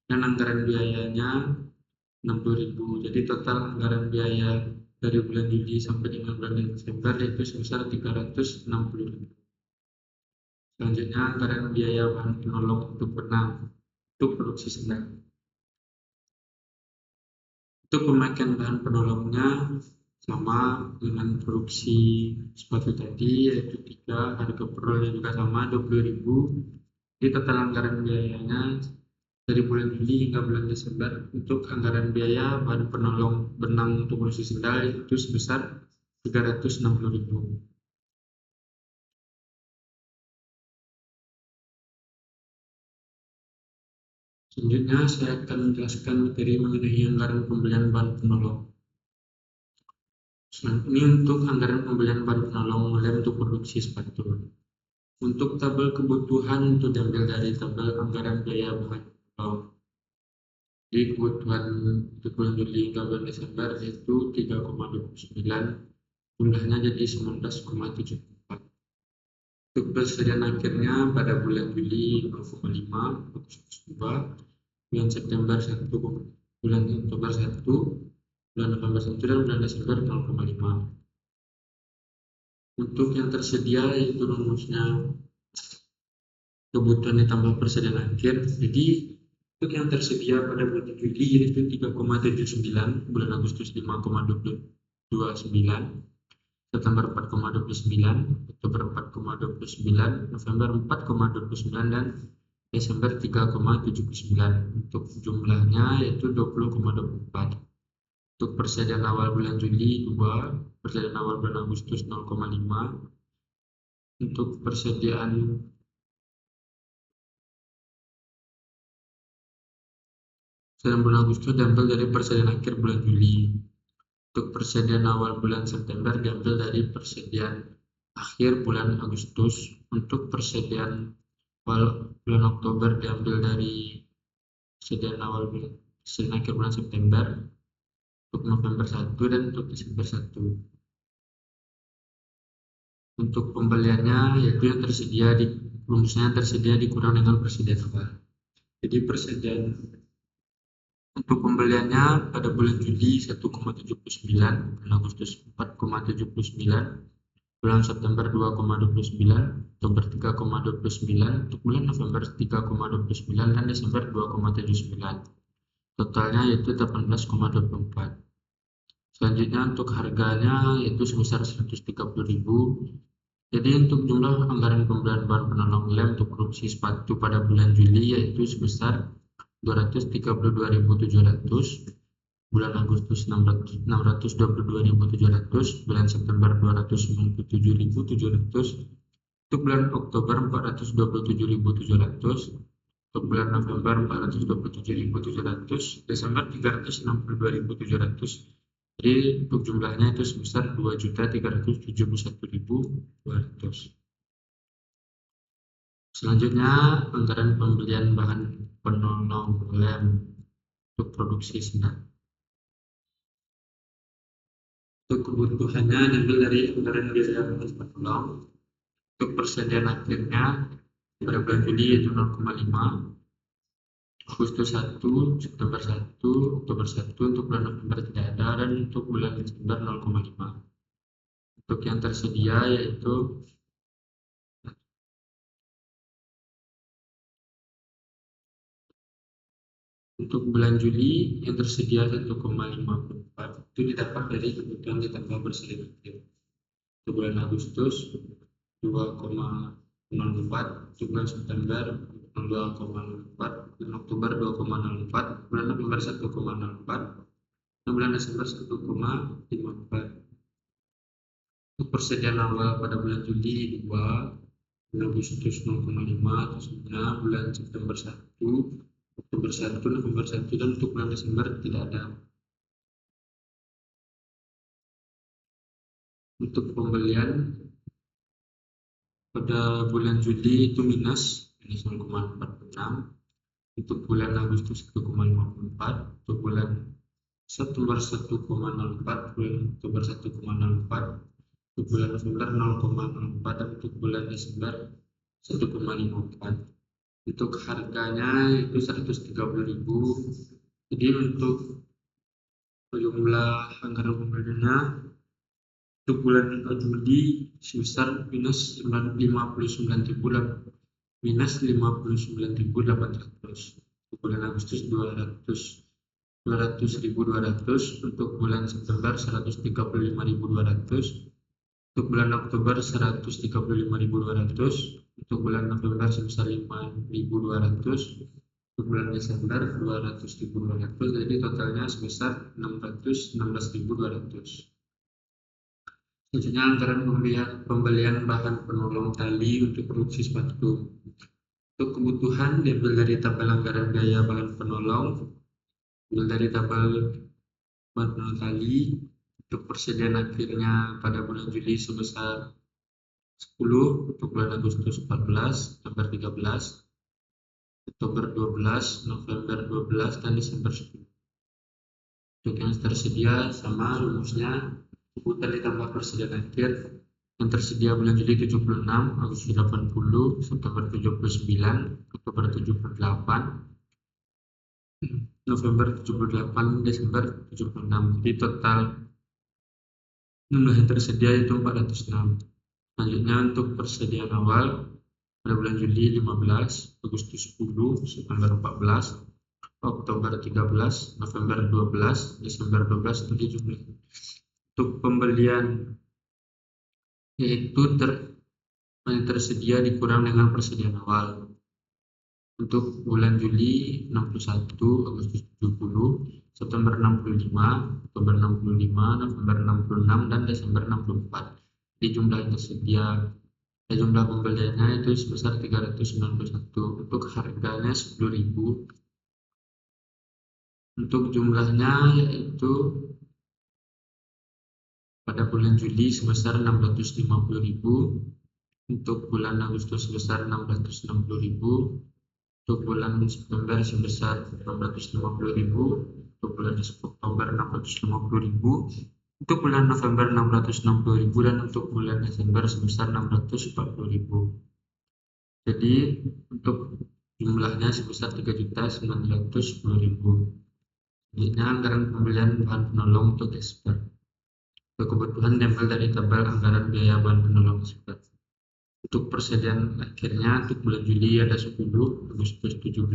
dan anggaran biayanya 60.000. Jadi total anggaran biaya dari bulan Juli sampai dengan bulan Desember itu sebesar 360.000. Selanjutnya anggaran biaya bahan penolong untuk benang untuk produksi sedang. Untuk pemakaian bahan penolongnya sama dengan produksi sepatu tadi yaitu 3. Harga per rollnya juga sama 20.000. Jadi total anggaran biayanya dari bulan Juli hingga bulan Desember untuk anggaran biaya bahan penolong benang untuk produksi sendal itu sebesar 360.000. Selanjutnya saya akan menjelaskan materi mengenai anggaran pembelian bahan penolong. Ini untuk anggaran pembelian bahan penolong lem untuk produksi sepatu. Untuk tabel kebutuhan itu diambil dari tabel anggaran biaya bahan penolong. Jadi kebutuhan untuk bulan Juli hingga bulan Desember itu 3,29, jumlahnya jadi 19,74. Untuk persediaan akhirnya pada bulan Juli 0,5, Agustus 2, bulan September 1, bulan Oktober 1, bulan November 1, dan bulan Desember 0,5. Untuk yang tersedia yaitu rumusnya kebutuhan ditambah persediaan akhir. Jadi Untuk yang tersedia pada bulan Juli yaitu 3,79, bulan Agustus 5,29, September 4,29, Oktober 4,29, November 4,29, dan Desember 3,79. Untuk jumlahnya yaitu 20,24. Untuk persediaan awal bulan Juli 2, persediaan awal bulan Agustus 0,5. Untuk persediaan bulan Agustus diambil dari persediaan akhir bulan Juli. Untuk persediaan awal bulan September diambil dari persediaan akhir bulan Agustus. Untuk persediaan awal bulan Oktober diambil dari persediaan awal persediaan akhir bulan September. Untuk November 1 dan untuk Desember 1. Untuk pembeliannya yaitu yang tersedia rumusnya tersedia dikurang dengan persediaan awal. Jadi persediaan untuk pembeliannya pada bulan Juli 1,79, bulan Agustus 4,79, bulan September 2,29, Oktober 3,29, untuk bulan November 3,29, dan Desember 2,79. Totalnya yaitu 18,24. Selanjutnya untuk harganya yaitu sebesar 130.000. Jadi untuk jumlah anggaran pembelian bahan penolong lem untuk produksi sepatu pada bulan Juli yaitu sebesar 232.700, bulan Agustus 622.700, bulan September 297.700, untuk bulan Oktober 427.700, untuk bulan November 427.700, Desember 362.700. Jadi untuk jumlahnya itu sebesar 2.371.200. Selanjutnya anggaran pembelian bahan penolong lem untuk produksi sendal. Untuk kebutuhannya diambil dari anggaran biaya bahan penolong. Untuk persediaan akhirnya pada bulan Juli yaitu 0,5, Agustus 1, September 1, Oktober 1, untuk bulan November tidak ada, dan untuk bulan Desember 0,5. Untuk yang tersedia yaitu untuk bulan Juli yang tersedia 1,54 itu didapat dari kebutuhan ditambah persediaan akhir. Untuk bulan Agustus 2,04, untuk bulan September 2,04, bulan Oktober 2,04, bulan November 1,04, dan bulan Desember 1,54. Untuk persediaan awal pada bulan Juli 2, bulan Agustus 0,5, terusnya bulan September 1, Oktober 1, November 1, dan untuk bulan Desember tidak ada. Untuk pembelian pada bulan Juli itu minus 0,46, untuk bulan Agustus 1,54, untuk bulan September 1,04, bulan Oktober 1,04, untuk bulan November 0,04, dan untuk bulan Desember 1,54. Untuk harganya itu 130.000. Jadi untuk jumlah anggaran pembeliannya untuk bulan Juli sebesar minus 59.800. Untuk bulan Agustus 200.200, untuk bulan September 135.200, untuk bulan Oktober 135.200, untuk bulan November sebesar 5.200, untuk bulan Desember 200.200. Jadi totalnya sebesar 616.200. Selanjutnya anggaran pembelian bahan penolong tali untuk produksi sepatu. Untuk kebutuhan diambil dari tabel anggaran biaya bahan penolong, diambil dari tabel bahan penolong tali. Untuk persediaan akhirnya pada bulan Juli sebesar 10, untuk bulan Agustus 14, September 13, Oktober 12, November 12, dan Desember 10. Untuk yang tersedia sama rumusnya, kebutuhan ditambah persediaan akhir. Yang tersedia bulan Juli 76, Agustus 80, September 79, Oktober 78, November 78, Desember 76. Jadi total jumlah yang tersedia itu 406. Selanjutnya untuk persediaan awal pada bulan Juli 15, Agustus 10, September 14, Oktober 13, November 12, Desember 12 itu jumlah. Untuk pembelian yaitu tersedia dikurang dengan persediaan awal. Untuk bulan Juli 61, Agustus 70, September 65, Oktober 65, November 66, dan Desember 64. Di jumlah yang tersedia, jumlah pembeliannya itu sebesar 391. Untuk harganya 10.000. Untuk jumlahnya yaitu pada bulan Juli sebesar 650.000, untuk bulan Agustus sebesar 660.000, untuk bulan September sebesar 650.000, untuk bulan Oktober 650.000, untuk bulan November 660.000, dan untuk bulan Desember sebesar 640.000. Jadi untuk jumlahnya sebesar 3.910.000. Selanjutnya anggaran pembelian bahan penolong untuk expert. Kebutuhan diambil dari tabel anggaran biaya bahan penolong expert. Untuk persediaan akhirnya untuk bulan Juli ada 10, Agustus 17,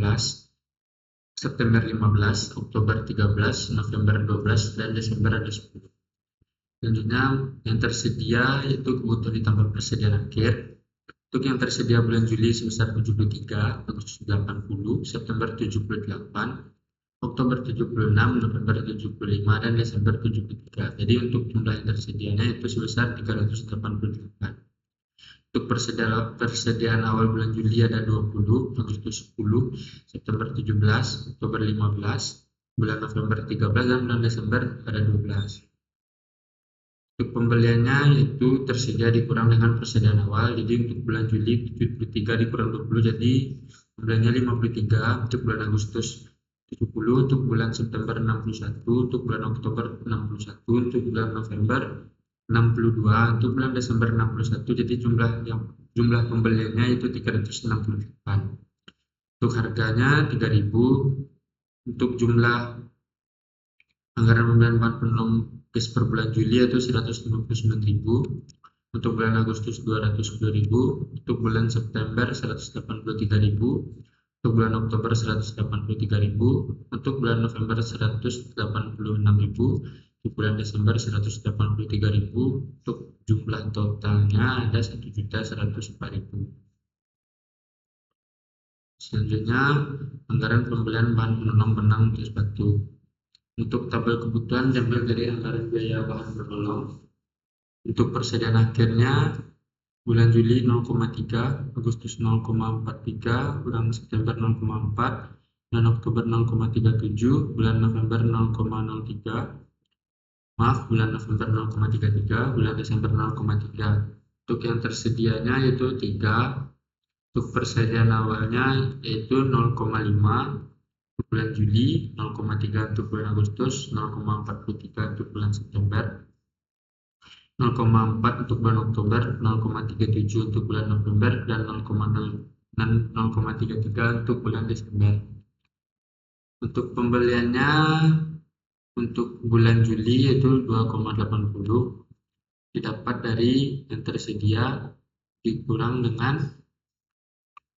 September 15, Oktober 13, November 12, dan Desember ada 10. Selanjutnya yang tersedia yaitu kebutuhan ditambah persediaan akhir. Untuk yang tersedia bulan Juli sebesar 73, Agustus 80, September 78, Oktober 76, November 75, dan Desember 73. Jadi untuk jumlah yang tersedianya itu sebesar 388. Untuk persediaan awal bulan Juli ada 20, Agustus 10, September 17, Oktober 15, bulan November 13, dan bulan Desember ada 12. Untuk pembeliannya itu tersedia dikurang dengan persediaan awal. Jadi untuk bulan Juli 73 dikurang 20, jadi pembeliannya 53. Untuk bulan Agustus 70, untuk bulan September 61, untuk bulan Oktober 61, untuk bulan November 62, untuk bulan Desember 61. Jadi jumlah pembeliannya itu 368. Untuk harganya 3.000. Untuk jumlah anggaran pembelian bahan penolong per bulan Juli itu 159.000. Untuk bulan Agustus 210.000. Untuk bulan September 183.000. Untuk bulan Oktober 183.000. Untuk bulan November 186.000. Untuk bulan Desember 183.000. Untuk jumlah totalnya ada 1.104.000. Selanjutnya anggaran pembelian bahan penolong benang tulis batu. Untuk tabel kebutuhan diambil dari anggaran biaya bahan penolong. Untuk persediaan akhirnya bulan Juli 0,3, Agustus 0,43, bulan September 0,4, bulan Oktober 0,37, bulan November 0,03, bulan November 0,33, bulan Desember 0,3. Untuk yang tersedianya yaitu 3. Untuk persediaan awalnya yaitu 0,5 untuk bulan Juli, 0,3 untuk bulan Agustus, 0,43 untuk bulan September, 0,4 untuk bulan Oktober, 0,37 untuk bulan November, dan 0,33 untuk bulan Desember. Untuk pembeliannya untuk bulan Juli yaitu 2,80 didapat dari yang tersedia dikurang dengan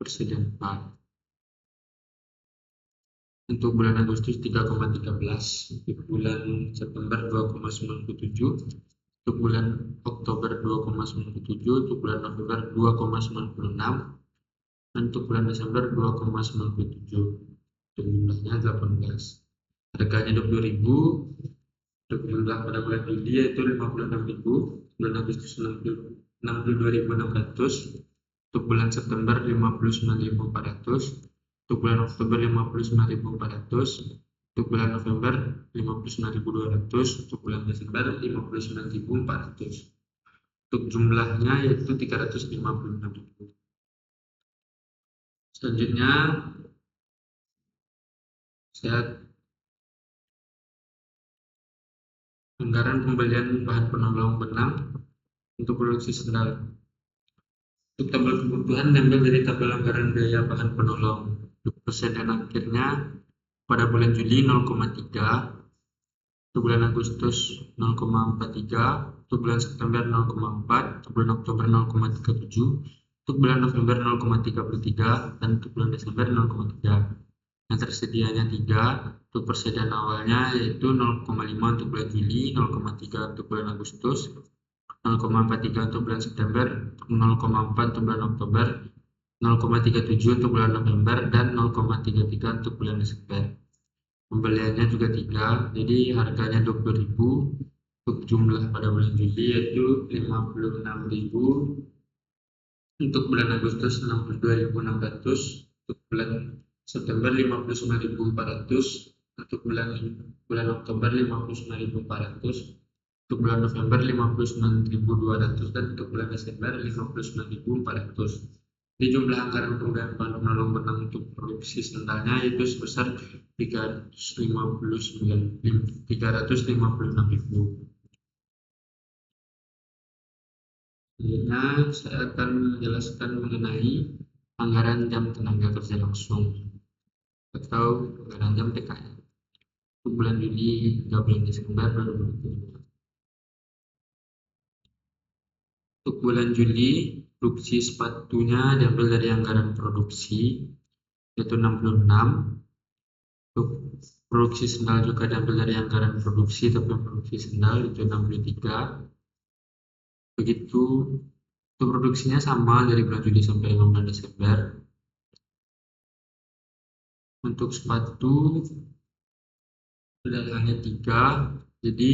persediaan awal. Untuk bulan Agustus 3,13, untuk bulan September 2,97, untuk bulan Oktober 2,97, untuk bulan November 2,96, dan untuk bulan Desember 2,97. Jumlahnya 18. Harganya 20.000. Untuk jumlah pada bulan Juli yaitu 56.000, bulan Agustus 62.600, untuk bulan September 59.400, untuk bulan Oktober 59.400, untuk bulan November 59.200, untuk bulan Desember 59.400. Untuk jumlahnya yaitu 356.000. Selanjutnya saya anggaran pembelian bahan penolong benang untuk produksi sendal. Untuk tabel kebutuhan diambil dari tabel anggaran biaya bahan penolong. Untuk persediaan akhirnya pada bulan Juli 0,3, untuk bulan Agustus 0,43, untuk bulan September 0,4, untuk bulan Oktober 0,37, untuk bulan November 0,33, dan untuk bulan Desember 0,3. yang tersedianya 3 untuk persediaan awalnya, yaitu 0,5 untuk bulan Juli, 0,3 untuk bulan Agustus, 0,43 untuk bulan September, 0,4 untuk bulan Oktober, 0,37 untuk bulan November, dan 0,33 untuk bulan Desember. Pembeliannya juga 3, jadi harganya 20.000. Untuk jumlah pada bulan Juli yaitu 56.000, untuk bulan Agustus 62.600, untuk bulan September 59.400, untuk bulan Oktober 59.400, untuk bulan November 59.200, dan untuk bulan Desember 59.400. Di jumlah anggaran penggunaan bahan penolong benang untuk produksi sendalnya itu sebesar 356.000. Selanjutnya saya akan menjelaskan mengenai anggaran jam tenaga kerja langsung atau anggaran jam TKL untuk bulan Juli hingga bulan Desember 2020. Untuk bulan Juli, produksi sepatunya diambil dari anggaran produksi, yaitu 66. Untuk produksi sendal juga diambil dari anggaran produksi, tapi produksi sendal itu 63. Begitu, untuk produksinya sama dari bulan Juli sampai bulan Desember. Untuk sepatu hanya 3, jadi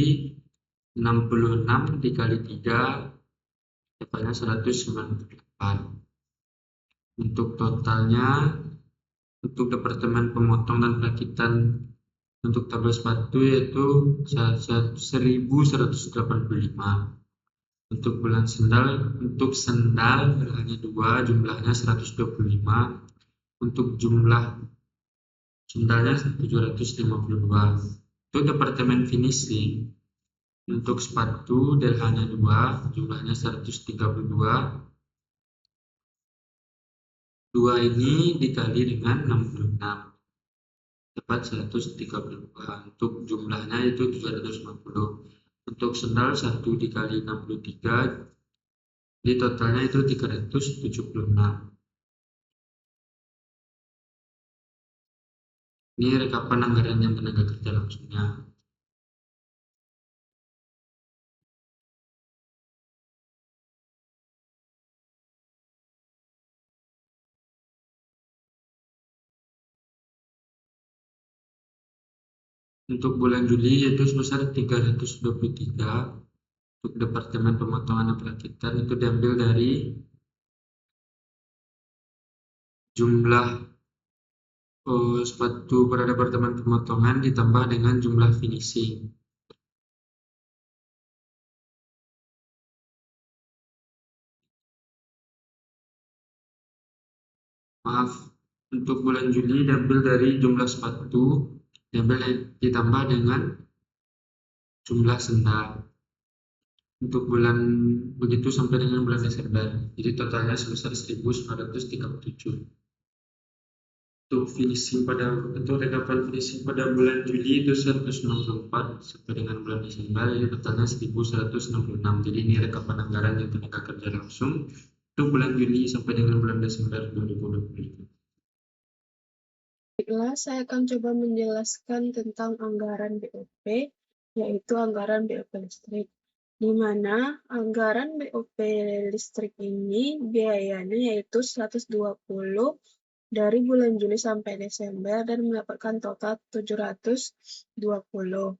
66 dikali 3 dapatnya 198. Untuk totalnya, untuk departemen pemotong dan perakitan untuk tabel sepatu yaitu 1185. Untuk bulan sendal, untuk sendal hanya 2, jumlahnya 125. Untuk jumlah sendalnya 752. Untuk departemen finishing, untuk sepatu hanya 2, jumlahnya 132. 2 ini dikali dengan 66 dapat 132. Untuk jumlahnya itu 750. Untuk sendal 1 dikali 63, jadi totalnya itu 376. Ini rekapan anggaran yang tenaga kerja langsungnya. Untuk bulan Juli yaitu sebesar 323. Untuk departemen pemotongan dan perakitan itu diambil dari jumlah sepatu pada departemen pemotongan ditambah dengan jumlah finishing. Maaf, untuk bulan Juli diambil dari jumlah sepatu ditambah dengan jumlah sendal. Untuk bulan begitu sampai dengan bulan Desember, jadi totalnya sebesar 1.937. Untuk rekapan finishing pada bulan Juli itu 164 sampai dengan bulan Desember, jadi totalnya 1.166. Jadi ini rekapan anggaran yang tenaga kerja langsung untuk bulan Juli sampai dengan bulan Desember 2020. Baiklah, saya akan coba menjelaskan tentang anggaran BOP, yaitu anggaran BOP listrik, di mana anggaran BOP listrik ini biayanya yaitu 120 dari bulan Juli sampai Desember dan mendapatkan total 720.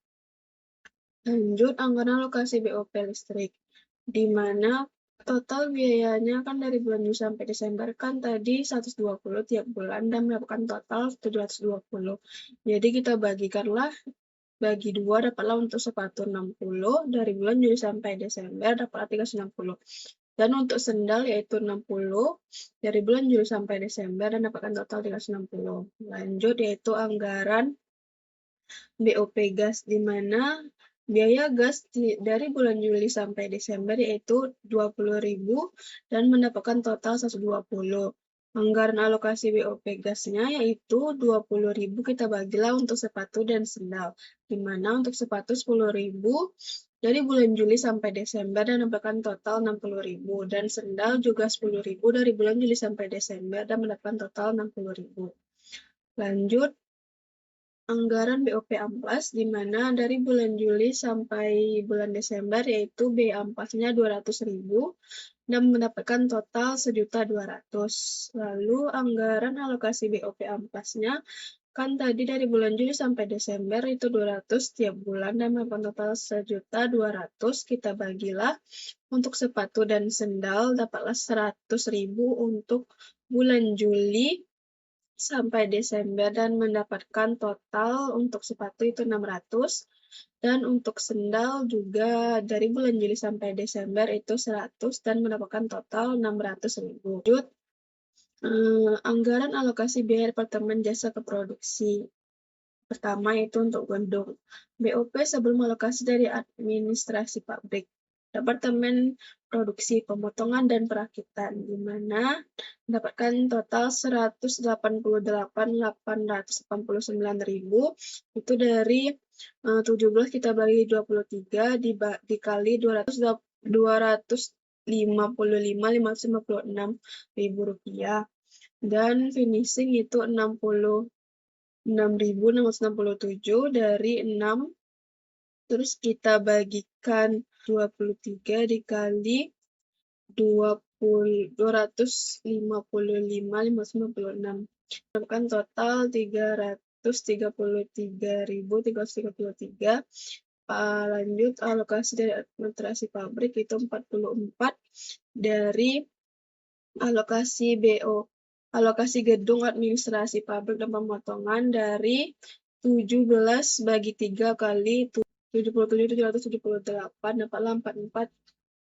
Lanjut, anggaran alokasi BOP listrik, di mana total biayanya kan dari bulan Juli sampai Desember kan tadi 120 tiap bulan dan mendapatkan total 720. Jadi kita bagi 2 dapatlah untuk sepatu 60 dari bulan Juli sampai Desember dapatlah 360. Dan untuk sendal yaitu 60 dari bulan Juli sampai Desember dan dapatkan total 360. Lanjut yaitu anggaran BOP gas, di mana biaya gas dari bulan Juli sampai Desember yaitu 20.000 dan mendapatkan total 120. Anggaran alokasi BOP gasnya yaitu 20.000 kita bagilah untuk sepatu dan sendal, di mana untuk sepatu 10.000 dari bulan Juli sampai Desember dan mendapatkan total 60.000, dan sendal juga 10.000 dari bulan Juli sampai Desember dan mendapatkan total 60.000. Lanjut, anggaran BOP Amplas, di mana dari bulan Juli sampai bulan Desember yaitu B Amplasnya 200.000 dan mendapatkan total 1.200.000. Lalu anggaran alokasi BOP Amplasnya kan tadi dari bulan Juli sampai Desember itu 200 tiap bulan dan mendapatkan total 1.200.000. Kita bagilah untuk sepatu dan sendal dapatlah 100.000 untuk bulan Juli sampai Desember dan mendapatkan total untuk sepatu itu 600 dan untuk sendal juga dari bulan Juli sampai Desember itu 100 dan mendapatkan total 600.000. Lanjut, anggaran alokasi biaya departemen jasa keproduksi. Pertama itu untuk gedung. BOP sebelum alokasi dari administrasi pabrik. Departemen produksi, pemotongan, dan perakitan, di mana mendapatkan total 188.889.000 itu dari 17 kita bagi 23 dikali 255.556.000 rupiah dan finishing itu 6.667 dari 6 terus kita bagikan 23 dikali 255.596 mendapatkan total 333.333. Lanjut alokasi dari administrasi pabrik itu 44 dari alokasi BO. Alokasi gedung administrasi pabrik dan pemotongan dari 17 bagi 3 kali 77.778 dapatlah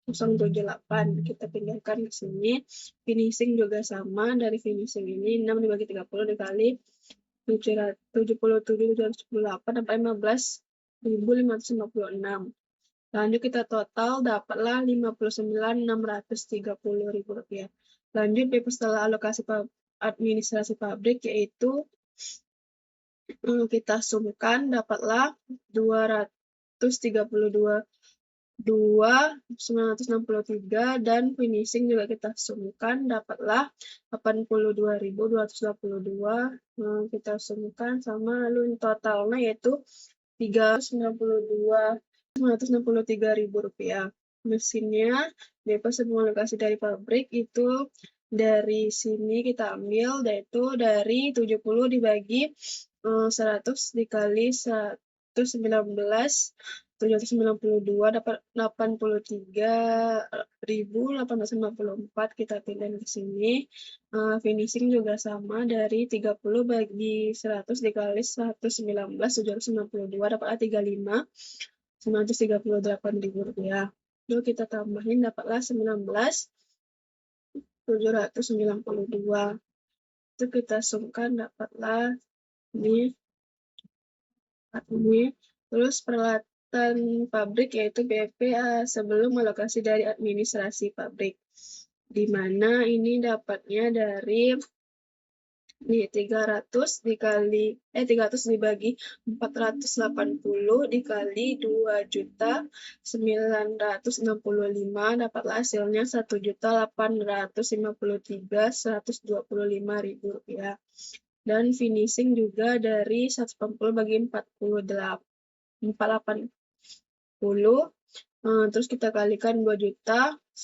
44.078. Kita pindahkan ke sini. Finishing juga sama, dari finishing ini 6 dibagi 30 dikali 77.778 dapat 15.556. Lanjut kita total dapatlah 59.630.000 rupiah. Lanjut BP setelah alokasi administrasi pabrik yaitu kita sumkan dapatlah 232.963 dan finishing juga kita sumkan dapatlah 82.282. Kita sumkan sama lalu totalnya yaitu 392.963.000 rupiah. Mesinnya BP sebelum alokasi dari pabrik itu dari sini kita ambil yaitu dari 70 dibagi 100 dikali 119.792 dapat 83.854. Kita pindah ke sini. Finishing juga sama, dari 30 bagi 100 dikali 119.792 dapatlah 35.938.000 rupiah. Lalu kita tambahin dapatlah 19.792. Itu kita sumkan dapatlah ini. Terus peralatan pabrik yaitu BP sebelum alokasi dari administrasi pabrik, di mana ini dapatnya dari 300 dibagi 480 dikali 2.965 dapatlah hasilnya 1.853.125.000 rupiah. Dan finishing juga dari 180 bagi 480 terus kita kalikan 2.965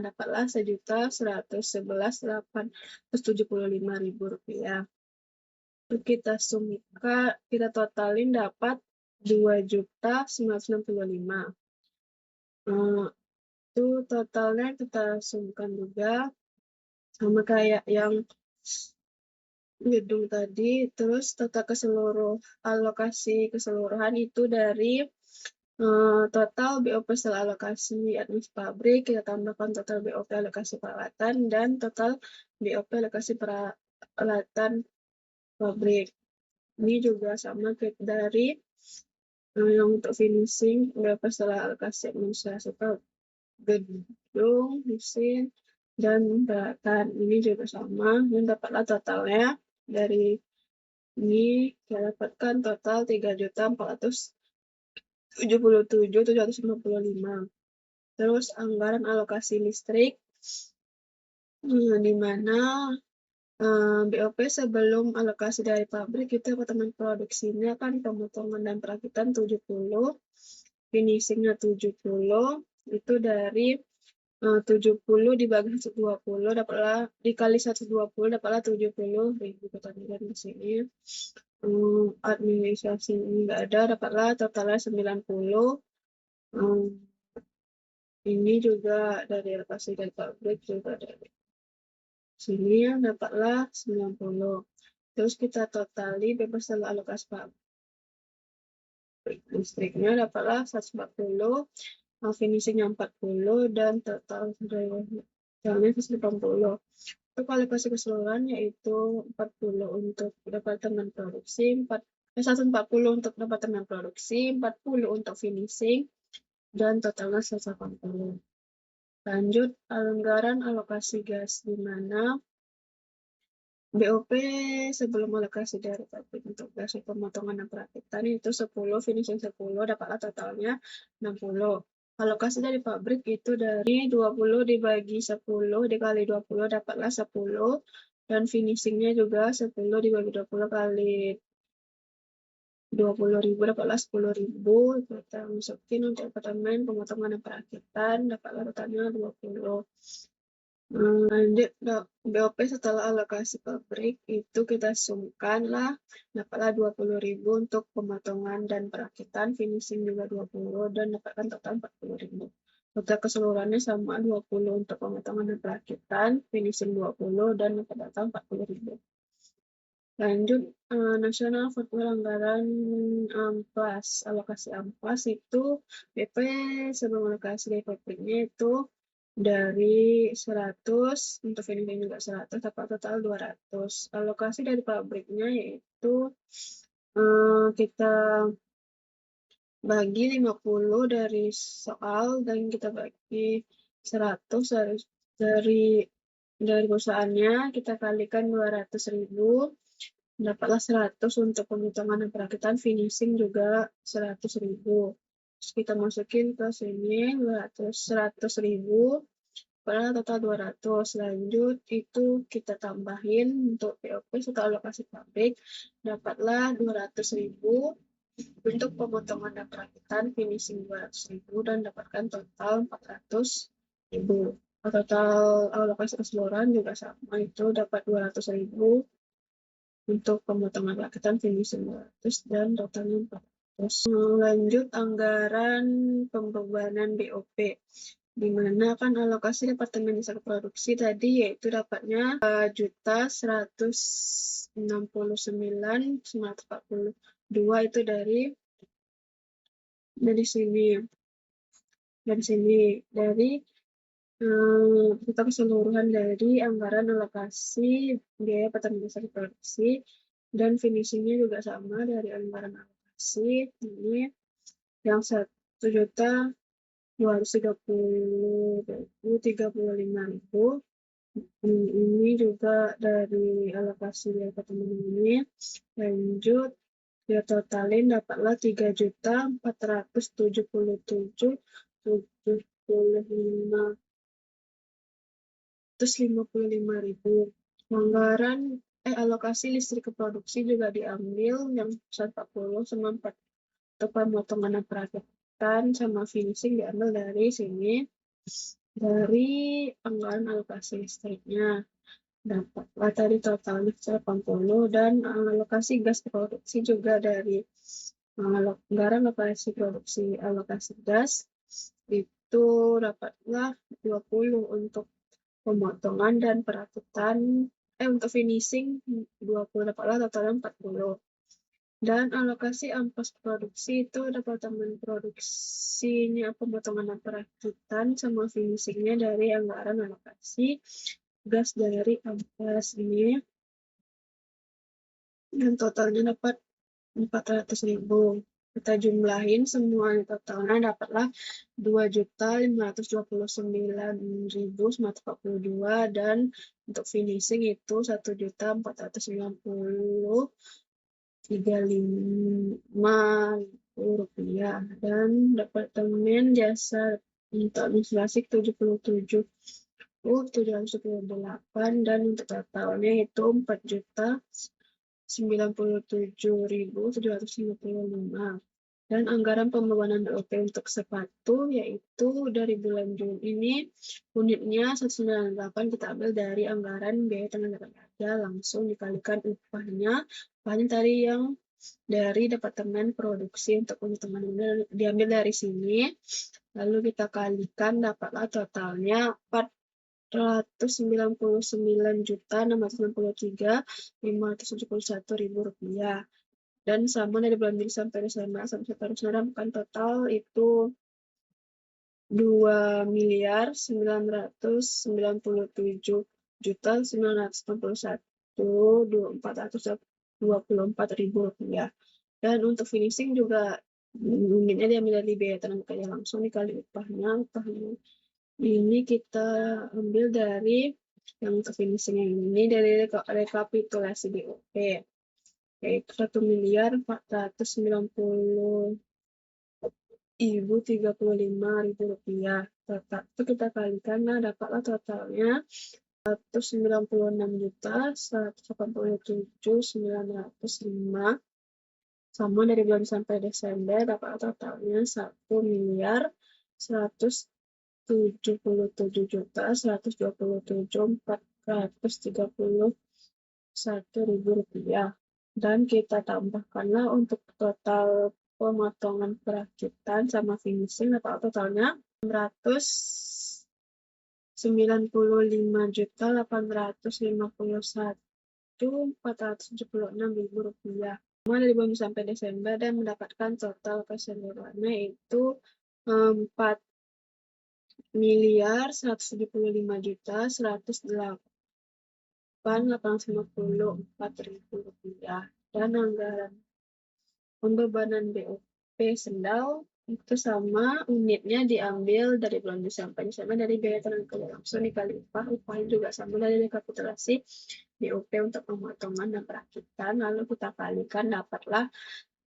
dapatlah 1.111.875.000 rupiah. Terus kita sumkan, kita totalin dapat 2.965. Itu totalnya kita sumkan juga sama kayak yang gedung tadi. Terus total alokasi keseluruhan itu dari total BOP setelah alokasi admin pabrik, kita tambahkan total BOP alokasi peralatan dan total BOP alokasi peralatan pabrik. Ini juga sama dari yang untuk finishing BOP setelah alokasi administrasi gedung, mesin, dan peralatan. Ini juga sama, dan dapatlah totalnya dari ini kita dapatkan total 3.477.755. Terus anggaran alokasi listrik, di mana BOP sebelum alokasi dari pabrik itu departemen produksinya kan pemotongan dan perakitan 70, finishingnya 70, itu dari 70 dibagi 120 dapatlah dikali 120 dapatlah 70.000 pertanyaan di sini. Administrasi ini nggak ada, dapatlah totalnya 90. Ini juga dari alokasi dari pabrik juga dari sini yang dapatlah 90. Terus kita totali bebas setelah alokasi pabrik listriknya dapatlah 140, finishingnya 40 dan total totalnya 180. Untuk alokasi keseluruhan yaitu 40 untuk departemen produksi, 140 untuk departemen produksi, 40 untuk finishing, dan totalnya 180. Lanjut, anggaran alokasi gas, di mana BOP sebelum alokasi dari pabrik untuk gas pemotongan dan perakitan itu 10, finishing 10, dapatlah totalnya 60. Alokasi dari pabrik itu dari 20 dibagi 10 dikali 20 dapatlah 10, dan finishingnya juga 10 dibagi 20 kali 20.000 dapatlah 10.000. Kita masukin untuk departemen pemotongan dan perakitan dapatlah totalnya 20. Lanjut, BOP setelah alokasi pabrik itu kita sumkan lah, dapatlah 20.000 untuk pemotongan dan perakitan, finishing juga 20 dan dapatkan total 40.000. Total keseluruhannya sama 20 untuk pemotongan dan perakitan, finishing 20 dan dapat total 40.000. Lanjut, nasional footwear anggaran amplas, alokasi amplas itu BP sebelum alokasi dari pabriknya itu dari 100, untuk finishing juga 100, dapat total 200. Alokasi dari pabriknya yaitu kita bagi 50 dari soal dan kita bagi 100 dari perusahaannya, kita kalikan 200.000, dapatlah 100 untuk penghitungan dan perakitan, finishing juga 100.000. Terus kita masukin ke sini 100.000, padahal total 200. Lanjut, itu kita tambahin untuk BOP setelah alokasi pabrik, dapatlah 200.000 untuk pemotongan dan perakitan, finishing 200.000 dan dapatkan total 400.000. Total alokasi keseluruhan juga sama, itu dapat 200.000 untuk pemotongan perakitan, finishing 200 dan totalnya 400. Lanjut, anggaran pembebanan BOP, di mana kan alokasi departemen jasa produksi tadi yaitu dapatnya 1.169.942 itu dari sini, dari kita keseluruhan dari anggaran alokasi biaya pertanian jasa produksi dan finishingnya juga sama dari anggaran alokasi ini yang 1.235.000. Ini juga dari alokasi biaya pertanian ini. Lanjut, dia totalin dapatlah 3.477.755.000. Anggaran alokasi listrik ke produksi juga diambil yang 140 sama 4 untuk pemotongan dan perakitan sama finishing diambil dari sini, dari anggaran alokasi listriknya. Dapatlah tadi totalnya 180 dan alokasi gas produksi juga dari anggaran alokasi produksi alokasi gas itu dapatlah 20 untuk pemotongan dan perakitan, untuk finishing 20 dapatlah totalnya 40. Dan alokasi amplas produksi itu departemen produksinya pemotongan dan perakitan sama finishingnya dari anggaran alokasi gas dari amplas ini, dan totalnya dapat 400.000. Kita jumlahin semuanya, totalnya dapatlah 2.529.942 dan untuk finishing itu 1.490.35 rupiah, dan departemen jasa untuk administrasi 77 4.728 dan untuk totalnya itu 4.097.755. Dan anggaran pembebanan BOP untuk sepatu yaitu dari bulan Juni ini unitnya 198 kita ambil dari anggaran biaya tenaga kerja langsung dikalikan upahnya tadi yang dari Departemen Produksi untuk unit teman diambil dari sini, lalu kita kalikan dapatlah totalnya 499.663.571 rupiah. Dan sama dari bulan Juli sampai Desember sampai seterusnya bukan total itu 2.997.991.424 rupiah. Dan untuk finishing juga unitnya diambil dari biaya tenaga kerja langsung dikali upahnya ini kita ambil dari yang ke finishing yang ini dari rekapitulasi BOP yaitu 1.490.035.000 rupiah. Itu kita kalikan, nah dapatlah totalnya 196.187.905 sama dari bulan sampai Desember dapat totalnya 1.177.127.431 rupiah. Dan kita tambahkanlah untuk total pemotongan perakitan sama finishing dapat totalnya 695.851.476 rupiah. Semua dari bulan sampai Desember dan mendapatkan total keseluruhannya itu 4.108.854.000 rupiah. Dan anggaran pembebanan BOP sendal itu sama unitnya diambil dari bulan Desember sama dari biaya tenaga kerja langsung dikali upahnya juga sama dari rekapitulasi BOP untuk pemotongan dan perakitan lalu kita kalikan dapatlah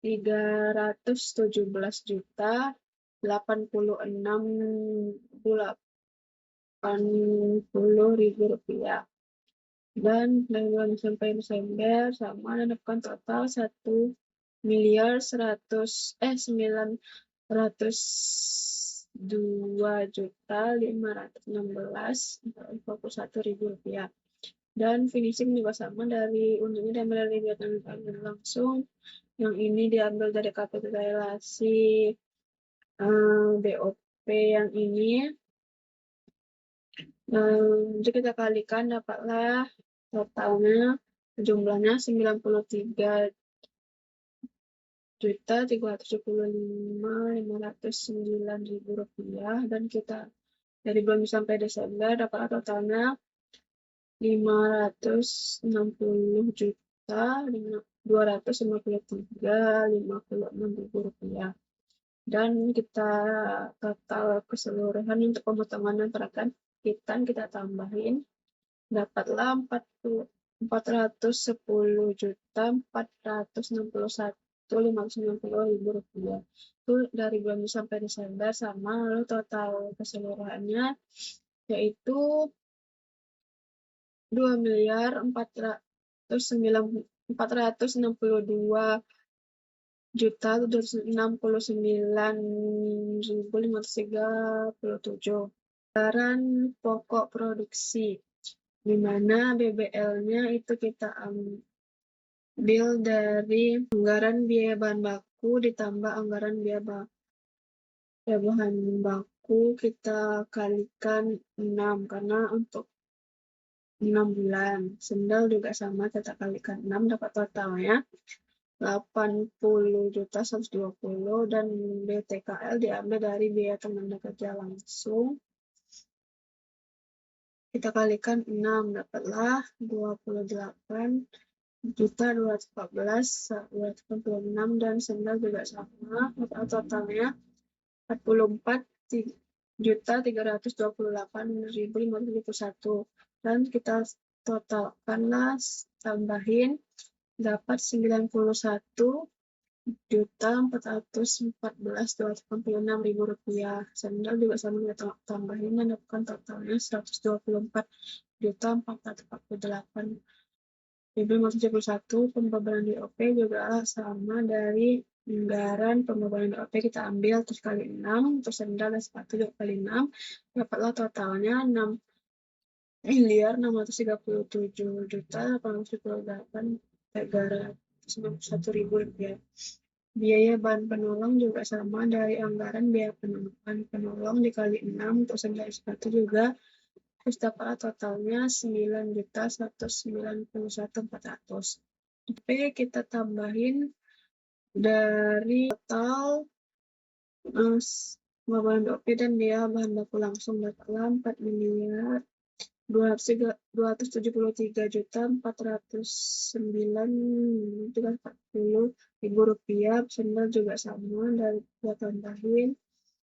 317.086.080 rupiah. Dan dari bulan sampai Desember sama mendapatkan total 1.902.516.041 rupiah. Dan finishing juga sama dari unitnya diambil dari biaya tenaga kerja langsung, yang ini diambil dari kapitulasi BOP yang ini. Jadi kita kalikan dapatlah totalnya jumlahnya 93.375.509.000 rupiah dan kita dari bulan sampai Desember dapatlah totalnya 590.253.056 rupiah. Dan kita total keseluruhan untuk pemotongan dan perakitan kita tambahin dapatlah 410.461.590 rupiah. Itu dari bulan sampai Desember sama lalu total keseluruhannya yaitu 2.469.537. Anggaran pokok produksi, di mana BBL-nya itu kita ambil dari anggaran biaya bahan baku ditambah anggaran biaya bahan baku kita kalikan 6 karena untuk 6 bulan. Sendal juga sama kita kalikan 6 dapat totalnya 80.120 dan BTKL diambil dari biaya tenaga kerja langsung. Kita kalikan 6 dapatlah 28.214.286 dan sendal juga sama totalnya 44.328.571 dan kita totalkanlah tambahin dapat 91 Rp414.286.000. Sandal juga sama, kita tambahin dan dapatkan totalnya Rp124.448.571. Pembebanan DOP juga sama, dari anggaran pembebanan DOP kita ambil terus kali 6, untuk sandal dan sepatu juga kali 6, dapatlah totalnya Rp6.838.391.000. Biaya bahan penolong juga sama, dari anggaran biaya bahan penolong dikali 6, untuk sandal sepatu juga, terus dapatlah totalnya Rp9.191.400. DP kita tambahin dari total pembebanan DOP dan biaya bahan baku langsung, dapatlah Rp273.409.340. Sandal juga sama, dari kita tambahin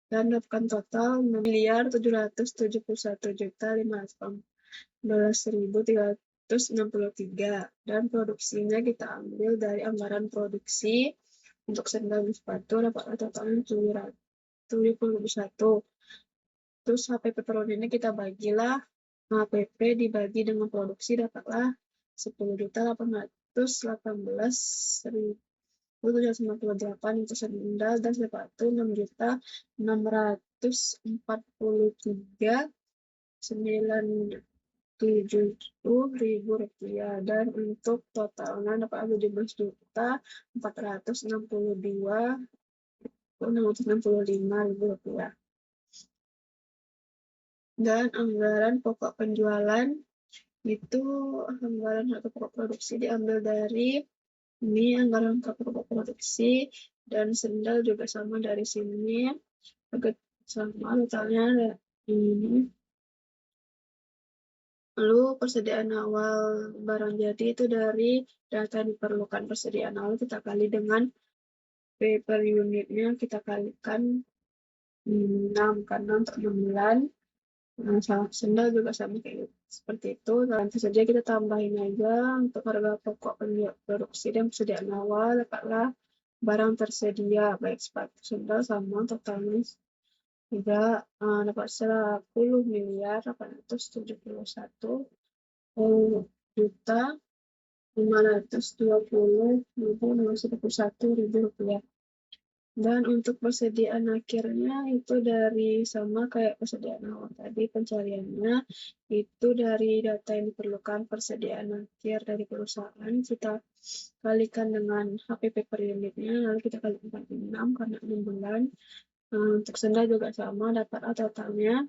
dan dapatkan total Rp6.771.511.363. dan produksinya kita ambil dari anggaran produksi. Untuk sandal dan sepatu dapatlah totalnya Rp771. Terus HPP per unitnya kita bagilah, HPP dibagi dengan produksi dapatlah Rp10.818.798. untuk sandal dan sepatu Rp6.643.977.000. dan untuk totalnya dapat Rp17.462.665.000. Dan anggaran pokok penjualan itu, anggaran harga pokok produksi diambil dari ini, anggaran pokok produksi, dan sandal juga sama dari sini, harga sama, totalnya ini. Lalu persediaan awal barang jadi itu dari data yang diperlukan. Persediaan awal kita kali dengan P per unitnya, kita kalikan 6, karena untuk 6 bulan. Sandal juga sama kayak seperti itu. Nanti saja kita tambahin aja untuk harga pokok produksi dan persediaan awal, dapatlah barang tersedia baik sepatu sandal sama, totalnya juga dapat Rp1.571.521.091. Dan untuk persediaan akhirnya itu dari sama kayak persediaan awal tadi, pencariannya itu dari data yang diperlukan persediaan akhir dari perusahaan, kita kalikan dengan HPP per unitnya, lalu kita kali 46 karena 6 bulan. Untuk sandal juga sama, dapat totalnya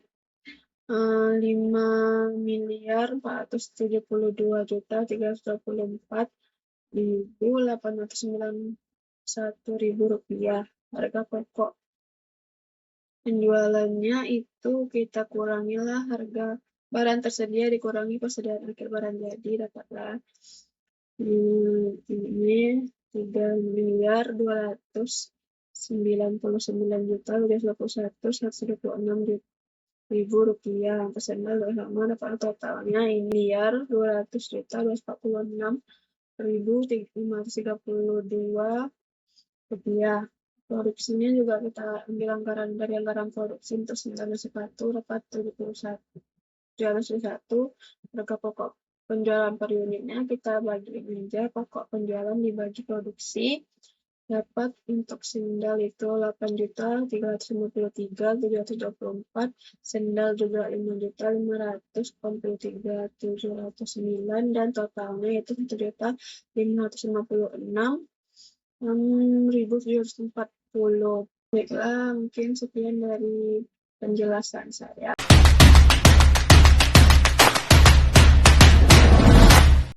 Rp5.424.891.000. Harga pokok penjualannya itu kita kurangilah harga barang tersedia dikurangi persediaan akhir barang jadi, dapatlah ini Rp3.299.126.000. Untuk sandal sama dapat totalnya Rp1.246.532. Produksinya juga kita ambil anggaran dari anggaran produksi. Untuk sandal dan sepatu dapat Rp71. Harga pokok penjualan per unitnya kita bagiin aja, pokok penjualan dibagi produksi, dapat untuk sandal itu Rp8.353.724, sandal juga Rp5.583.709, dan totalnya itu Rp556.740. Baiklah, mungkin sekian dari penjelasan saya.